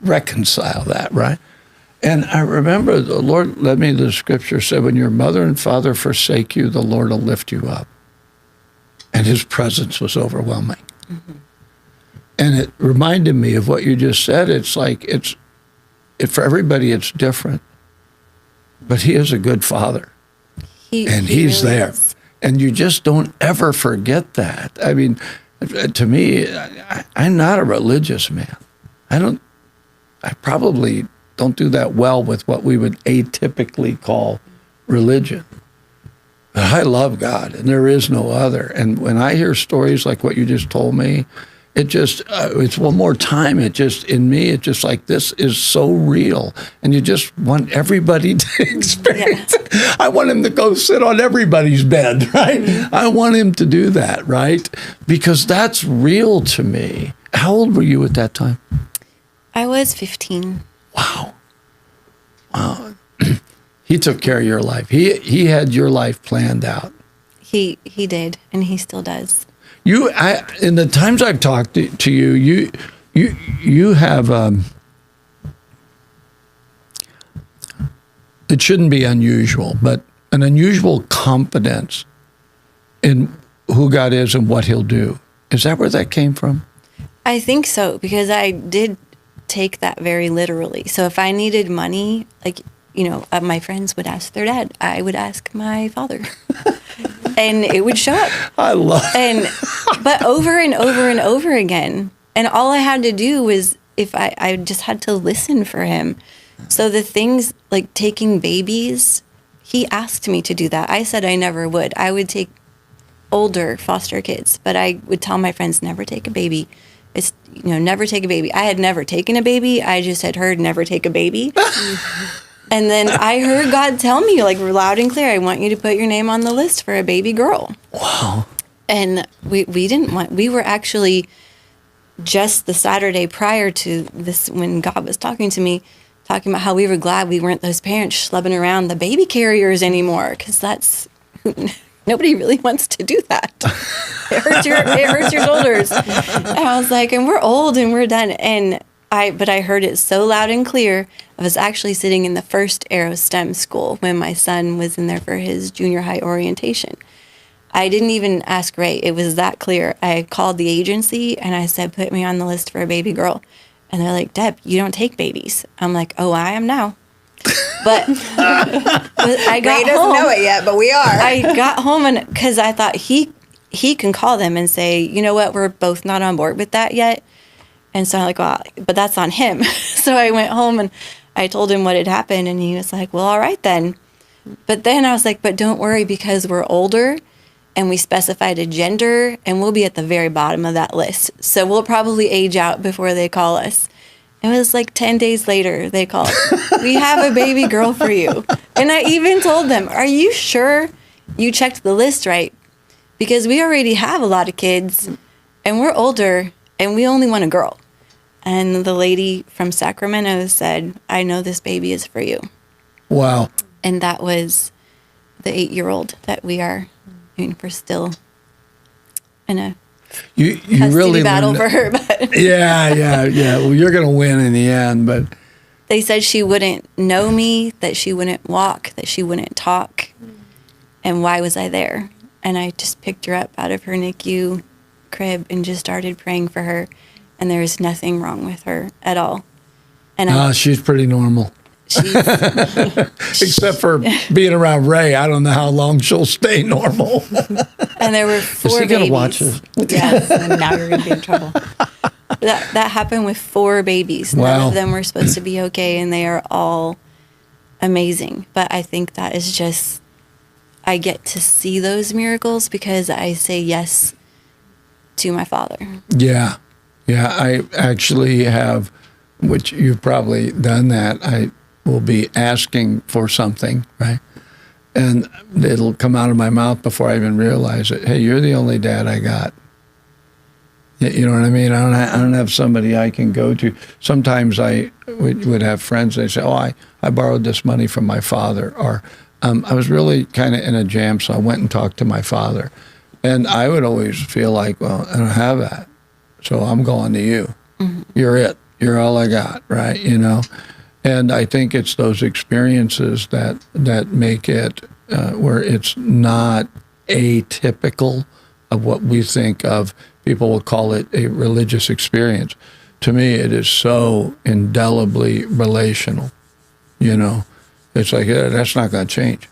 reconcile that, right? And I remember the Lord led me to the scripture said, when your mother and father forsake you, the Lord will lift you up. And his presence was overwhelming. Mm-hmm. And it reminded me of what you just said. It's like, for everybody, it's different. But he is a good father. He's really there. Is. And you just don't ever forget that. I mean, to me, I'm not a religious man. I probably don't do that well with what we would atypically call religion. But I love God, and there is no other. And when I hear stories like what you just told me, it just, it's one more time, in me, it's just like, this is so real. And you just want everybody to experience it. I want him to go sit on everybody's bed, right? Mm-hmm. I want him to do that, right? Because that's real to me. How old were you at that time? I was 15. Wow. He took care of your life. He had your life planned out. He did, and he still does. In the times I've talked to you, you have, it shouldn't be unusual, but an unusual confidence in who God is and what he'll do. Is that where that came from? I think so, because I did take that very literally. So if I needed money, like, my friends would ask their dad, I would ask my father. And it would show up. I love it. But over and over and over again. And all I had to do was, I just had to listen for him. So the things like taking babies, he asked me to do that. I said I never would. I would take older foster kids, but I would tell my friends, never take a baby. It's, never take a baby. I had never taken a baby. I just had heard never take a baby. And then I heard God tell me, like, loud and clear, I want you to put your name on the list for a baby girl. Wow. And we were actually just the Saturday prior to this, when God was talking to me, talking about how we were glad we weren't those parents schlepping around the baby carriers anymore, because nobody really wants to do that. It hurts your shoulders. And I was like, and we're old and we're done. But I heard it so loud and clear. I was actually sitting in the first AeroSTEM school when my son was in there for his junior high orientation. I didn't even ask Ray. It was that clear. I called the agency and I said, put me on the list for a baby girl. And they're like, Deb, you don't take babies. I'm like, oh, I am now. But I got Ray doesn't home. know it yet, but we are. I got home because I thought he can call them and say, you know what, we're both not on board with that yet. And so I'm like, well, but that's on him. So I went home and I told him what had happened, and he was like, well, all right then. But then I was like, but don't worry, because we're older and we specified a gender and we'll be at the very bottom of that list. So we'll probably age out before they call us. It was like 10 days later, they called. We have a baby girl for you. And I even told them, are you sure you checked the list right? Because we already have a lot of kids and we're older and we only want a girl. And the lady from Sacramento said, I know this baby is for you. Wow. And that was the 8-year-old that we're still in a you custody really battle for her. But yeah. Well, you're going to win in the end, but they said she wouldn't know me, that she wouldn't walk, that she wouldn't talk. And why was I there? And I just picked her up out of her NICU crib and just started praying for her. And there was nothing wrong with her at all. And she's pretty normal. Except for being around Ray, I don't know how long she'll stay normal. And there were 4 babies. Is he going to watch this? Yes, and now you're going to be in trouble. That happened with 4 babies. Wow. None of them were supposed to be okay, and they are all amazing. But I think that is just, I get to see those miracles because I say yes to my father. Yeah. Yeah. I actually have, which you've probably done that. I will be asking for something, right? And it'll come out of my mouth before I even realize it. Hey, you're the only dad I got. You know what I mean? I don't have somebody I can go to. Sometimes I would have friends, they say, oh, I borrowed this money from my father. Or I was really kind of in a jam, so I went and talked to my father. And I would always feel like, well, I don't have that. So I'm going to you. Mm-hmm. You're it. You're all I got, right? You know? And I think it's those experiences that make it where it's not atypical of what we think of. People will call it a religious experience. To me, it is so indelibly relational. You know, it's like, yeah, that's not going to change.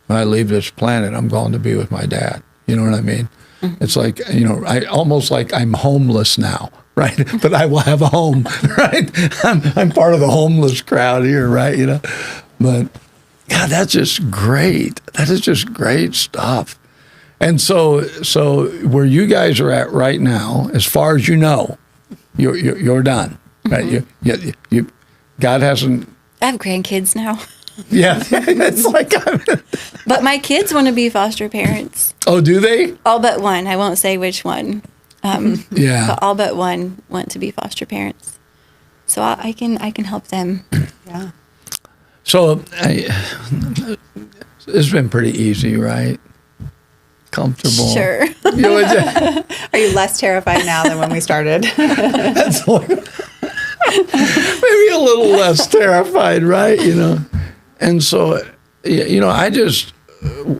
When I leave this planet, I'm going to be with my dad. You know what I mean? Mm-hmm. It's like, you know, I almost like I'm homeless now, right? But I will have a home, right? I'm part of the homeless crowd here, right? You know, but God, that's just great. That is just great stuff. And so where you guys are at right now, as far as you know, you're done, right? Mm-hmm. You God hasn't. I have grandkids now. Yeah, it's like. But my kids want to be foster parents. Oh, do they? All but one. I won't say which one. Yeah. But all but one want to be foster parents. So I can help them. Yeah. So it's been pretty easy, right? Comfortable. Sure. Are you less terrified now than when we started? That's like, maybe a little less terrified, right? You know, and so, you know, I just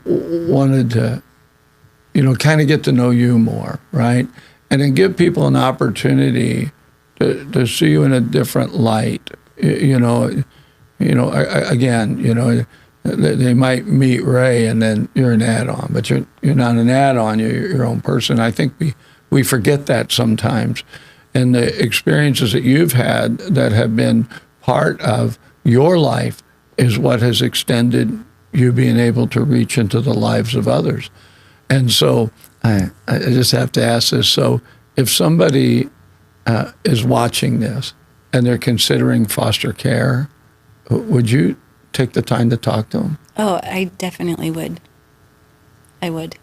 wanted to, you know, kind of get to know you more, right? And then give people an opportunity to see you in a different light. You know, again, you know, they might meet Ray and then you're an add-on, but you're not an add-on, you're your own person. I think we forget that sometimes. And the experiences that you've had that have been part of your life is what has extended you being able to reach into the lives of others. And so I just have to ask this. So if somebody is watching this and they're considering foster care, would you take the time to talk to them? Oh, I definitely would. I would.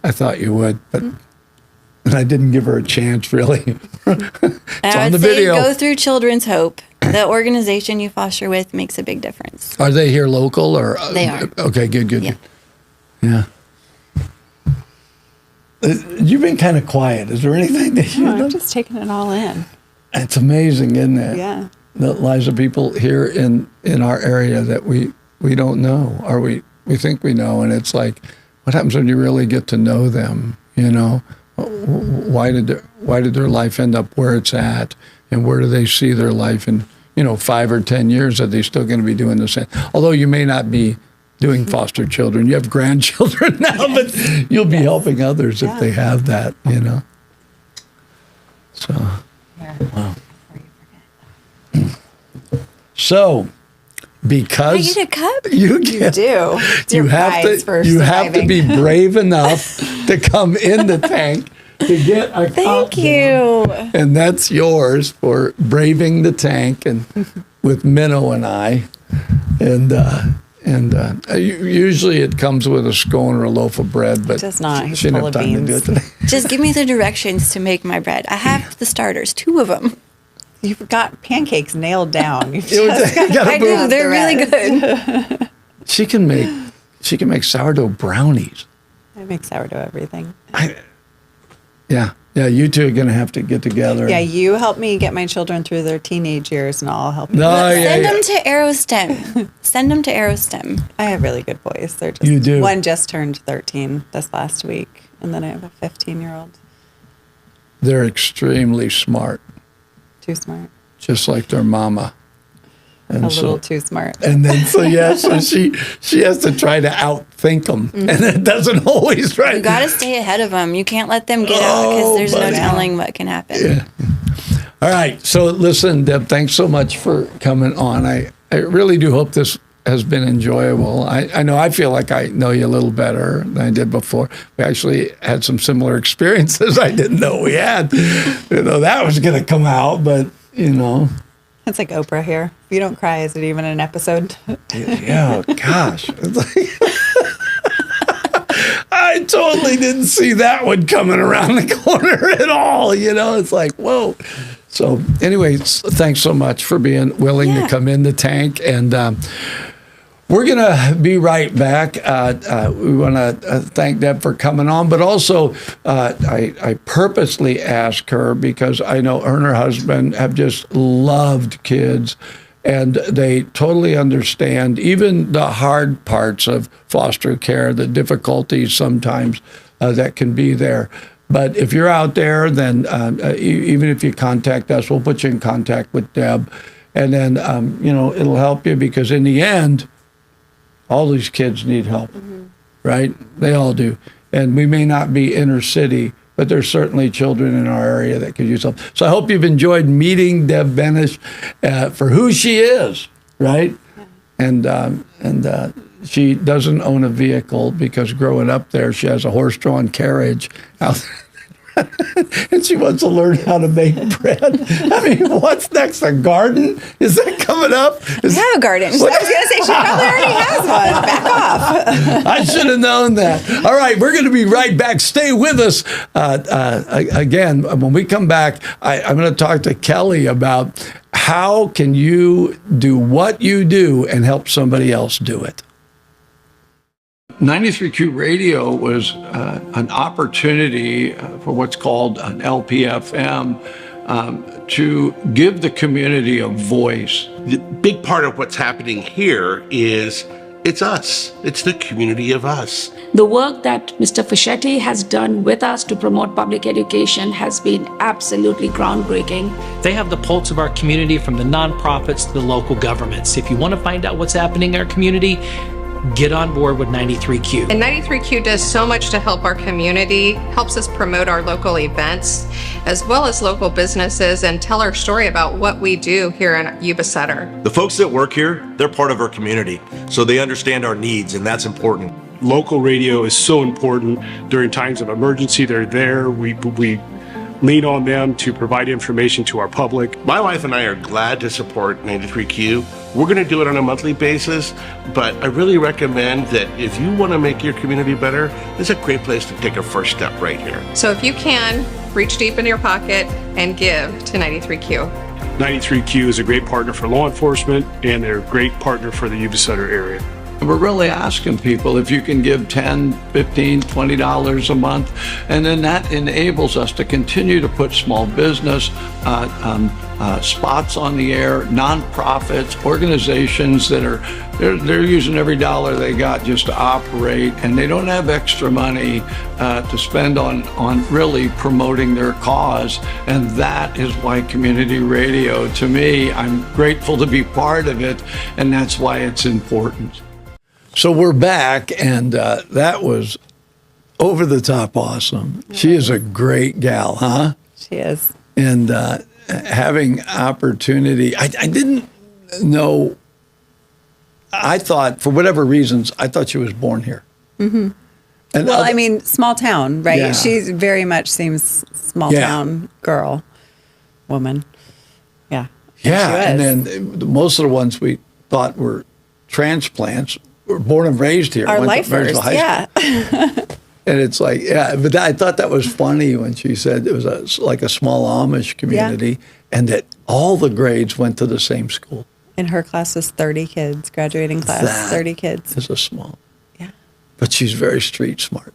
I thought you would, but I didn't give her a chance, really. It's on the video. Go through Children's Hope. The organization you foster with makes a big difference. Are they here local or? They are. Okay, good. Yeah. You've been kind of quiet. Is there anything that you know? I'm just taking it all in. It's amazing, isn't it? Yeah. The lives of people here in our area that we don't know, or we think we know, and it's like, what happens when you really get to know them? You know, why did their life end up where it's at, and where do they see their life in 5 or 10 years? Are they still going to be doing the same? Although you may not be doing foster children, you have grandchildren now, but you'll be helping others if they have that. You know, so wow. So, because I get a cup? you do. You have to be brave enough to come in the tank to get a cup. Thank you. And that's yours for braving the tank and with Minnow and I. And usually it comes with a scone or a loaf of bread, but it does not. He's she didn't full have of time beans. to do it today. Just give me the directions to make my bread. I have the starters, 2 of them. You've got pancakes nailed down. I do. They're really good. She can make sourdough brownies. I make sourdough everything. Yeah. You two are going to have to get together. Yeah, you help me get my children through their teenage years, and I'll help you. Send them to AeroSTEM. Send them to AeroSTEM. I have really good boys. They're just, you do. One just turned 13 this last week, and then I have a 15-year-old. They're extremely smart. Too smart. Just like their mama. And a little too smart. And then, so she has to try to outthink them. Mm-hmm. And it doesn't always, right? You got to stay ahead of them. You can't let them get out because there's no telling what can happen. Yeah. All right. So listen, Deb, thanks so much for coming on. I really do hope this has been enjoyable. I know I feel like I know you a little better than I did before. We actually had some similar experiences I didn't know we had. You know, that was going to come out, but, you know. It's like Oprah here. If you don't cry, is it even an episode? Yeah, gosh. It's like, I totally didn't see that one coming around the corner at all. You know, it's like, whoa. So anyways, thanks so much for being willing to come in the tank. And we're going to be right back. We want to thank Deb for coming on, but also I purposely asked her because I know her and her husband have just loved kids, and they totally understand even the hard parts of foster care, the difficulties sometimes that can be there. But if you're out there, then even if you contact us, we'll put you in contact with Deb. And then, you know, it'll help you because in the end, all these kids need help, right? They all do. And we may not be inner city, but there's certainly children in our area that could use help. So I hope you've enjoyed meeting Deb Benish for who she is, right? And she doesn't own a vehicle because growing up there, she has a horse-drawn carriage out and she wants to learn how to make bread. I mean, what's next? A garden? Is that coming up? I have a garden. I was going to say she probably already has one. Back off. I should have known that. All right, we're going to be right back. Stay with us. Again, when we come back, I'm going to talk to Kelly about how can you do what you do and help somebody else do it. 93Q Radio was an opportunity for what's called an LPFM to give the community a voice. The big part of what's happening here is it's us. It's the community of us. The work that Mr. Fischetti has done with us to promote public education has been absolutely groundbreaking. They have the pulse of our community from the nonprofits to the local governments. If you want to find out what's happening in our community, get on board with 93Q. And 93Q does so much to help our community, helps us promote our local events, as well as local businesses, and tell our story about what we do here in Yuba Sutter. The folks that work here, they're part of our community, so they understand our needs, and that's important. Local radio is so important during times of emergency. They're there. We lean on them to provide information to our public. My wife and I are glad to support 93Q. We're going to do it on a monthly basis, but I really recommend that if you want to make your community better, this is a great place to take a first step right here. So if you can, reach deep in your pocket and give to 93Q. 93Q is a great partner for law enforcement, and they're a great partner for the Yuba Sutter area. We're really asking people if you can give $10, $15, $20 a month, and then that enables us to continue to put small business spots on the air, nonprofits, organizations that are they're using every dollar they got just to operate, and they don't have extra money to spend on really promoting their cause. And that is why community radio, to me, I'm grateful to be part of it, and that's why it's important. So we're back, and that was over the top awesome. She is a great gal, huh? She is. And having opportunity, I didn't know. I thought, for whatever reasons, I thought she was born here. Mm-hmm. And well, I mean, small town, right? Yeah. She very much seems small town girl, woman. Yeah. Yeah, and then most of the ones we thought were transplants were born and raised here. Our lifers, yeah. And it's like, yeah, but I thought that was funny when she said it was like a small Amish community, and that all the grades went to the same school. In her class was 30 kids, graduating class, 30 kids. It's a small. Yeah. But she's very street smart.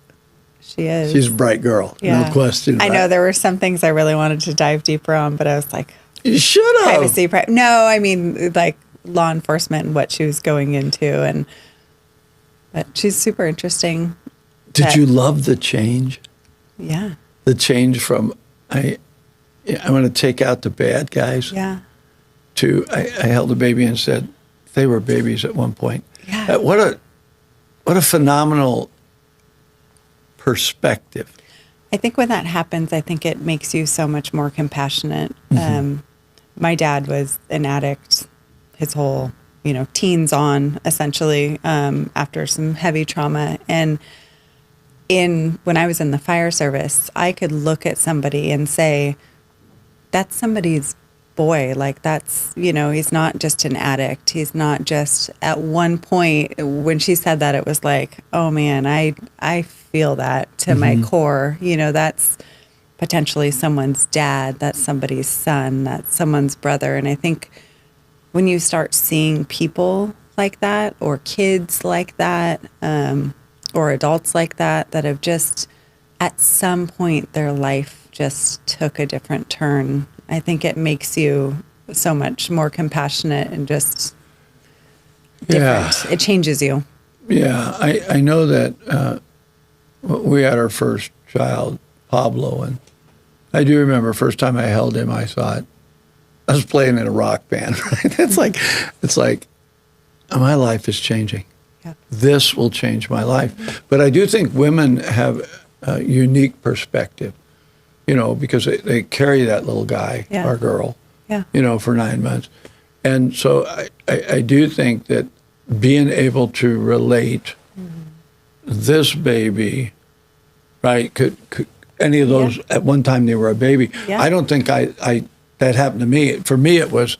She is. She's a bright girl, no question. I know there were some things I really wanted to dive deeper on, but I was like, you should have. Privacy. No, I mean, like law enforcement and what she was going into. But she's super interesting. Did you love the change? Yeah. The change from, I want to take out the bad guys. Yeah. To, I held a baby and said, they were babies at one point. Yeah. What a phenomenal perspective. I think when that happens, I think it makes you so much more compassionate. Mm-hmm. My dad was an addict his whole, teens on, essentially, after some heavy trauma. And when I was in the fire service, I could look at somebody and say, that's somebody's boy. Like, that's, he's not just an addict. He's not just, at one point when she said that, it was like, oh man, I feel that to my core. That's potentially someone's dad, that's somebody's son, that's someone's brother. And I think when you start seeing people like that, or kids like that, or adults like that have just, at some point, their life just took a different turn, I think it makes you so much more compassionate and just different. Yeah. It changes you. Yeah, I know that we had our first child, Pablo, and I do remember first time I held him, I thought, I was playing in a rock band, right? It's like my life is changing. Yeah. This will change my life. But I do think women have a unique perspective, because they carry that little guy or girl, for 9 months. And so I do think that being able to relate this baby, right, could any of those at one time they were a baby. Yeah. I don't think that happened to me. For me, it was,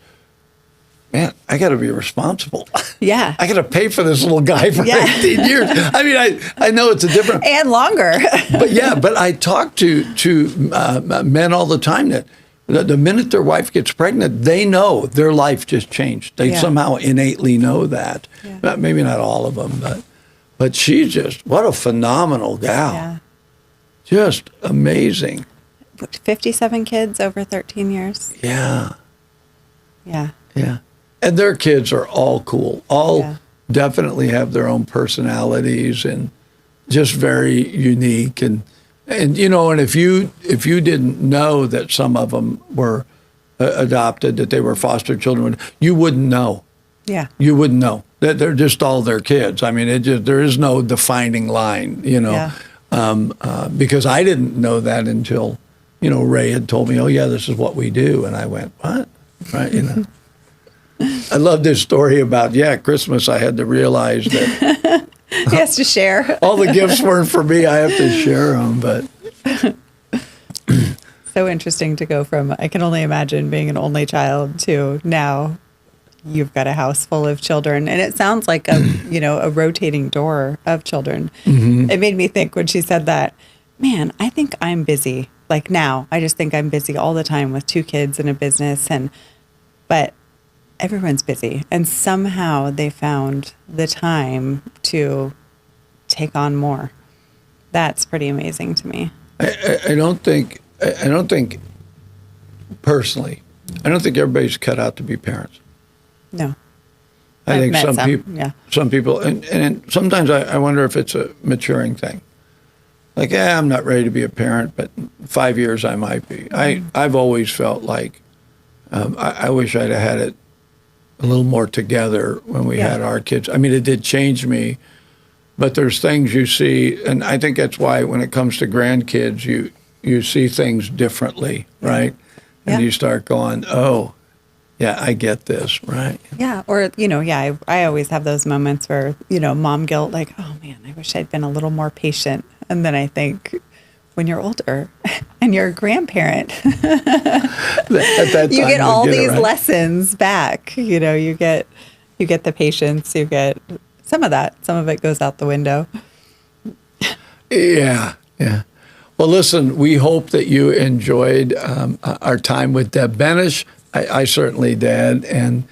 man, I got to be responsible. Yeah. I got to pay for this little guy for 18 years. I mean, I know it's a different... And longer. but I talk to men all the time that the minute their wife gets pregnant, they know their life just changed. They somehow innately know that. Yeah. Maybe not all of them, but she's just, what a phenomenal gal. Yeah. Just amazing. 57 kids over 13 years. Yeah. Yeah. Yeah. And their kids are all cool. All definitely have their own personalities and just very unique. And if you didn't know that some of them were adopted, that they were foster children, you wouldn't know. Yeah. You wouldn't know. That they're just all their kids. I mean, there is no defining line, because I didn't know that until, Ray had told me, oh yeah, this is what we do. And I went, what? Right, I love this story about, Christmas. I had to realize that he has to share. All the gifts weren't for me. I have to share them, but. So interesting to go from, I can only imagine being an only child to now you've got a house full of children. And it sounds like a rotating door of children. Mm-hmm. It made me think when she said that, man, I think I'm busy. Like now, I just think I'm busy all the time with 2 kids and a business, but everyone's busy. And somehow they found the time to take on more. That's pretty amazing to me. I don't think personally, I don't think everybody's cut out to be parents. No. I think some people, and sometimes I wonder if it's a maturing thing. Like, I'm not ready to be a parent, but 5 years I might be. I've always felt like I wish I'd have had it a little more together when we had our kids. I mean, it did change me, but there's things you see, and I think that's why when it comes to grandkids, you see things differently, right? And you start going, oh, yeah, I get this, right? Yeah, or, I always have those moments where, mom guilt, like, oh man, I wish I'd been a little more patient. And then I think, when you're older and you're a grandparent, at that time, you get all these lessons back. You get the patience, you get some of that. Some of it goes out the window. Yeah. Well, listen, we hope that you enjoyed our time with Deb Benish. I certainly did. And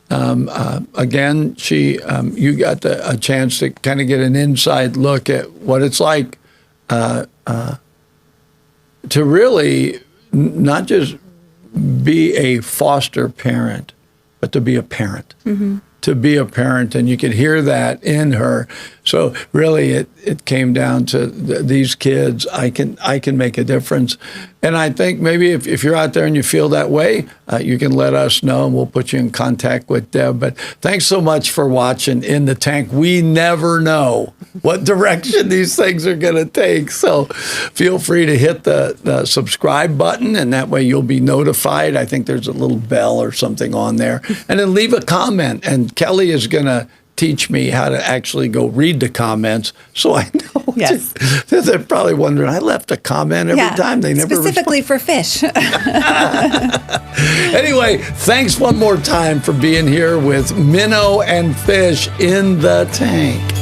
again, you got a chance to kind of get an inside look at what it's like to really not just be a foster parent, but to be a parent. Mm-hmm. To be a parent, and you could hear that in her. So really, it came down to these kids. I can make a difference. And I think maybe if you're out there and you feel that way, you can let us know and we'll put you in contact with Deb. But thanks so much for watching In the Tank. We never know what direction these things are going to take. So feel free to hit the subscribe button, and that way you'll be notified. I think there's a little bell or something on there. And then leave a comment. And Kelly is going to teach me how to actually go read the comments, so I know. Yes. They're probably wondering, I left a comment every time. They never specifically for fish. Anyway, thanks one more time for being here with Minnow and Fish in the Tank.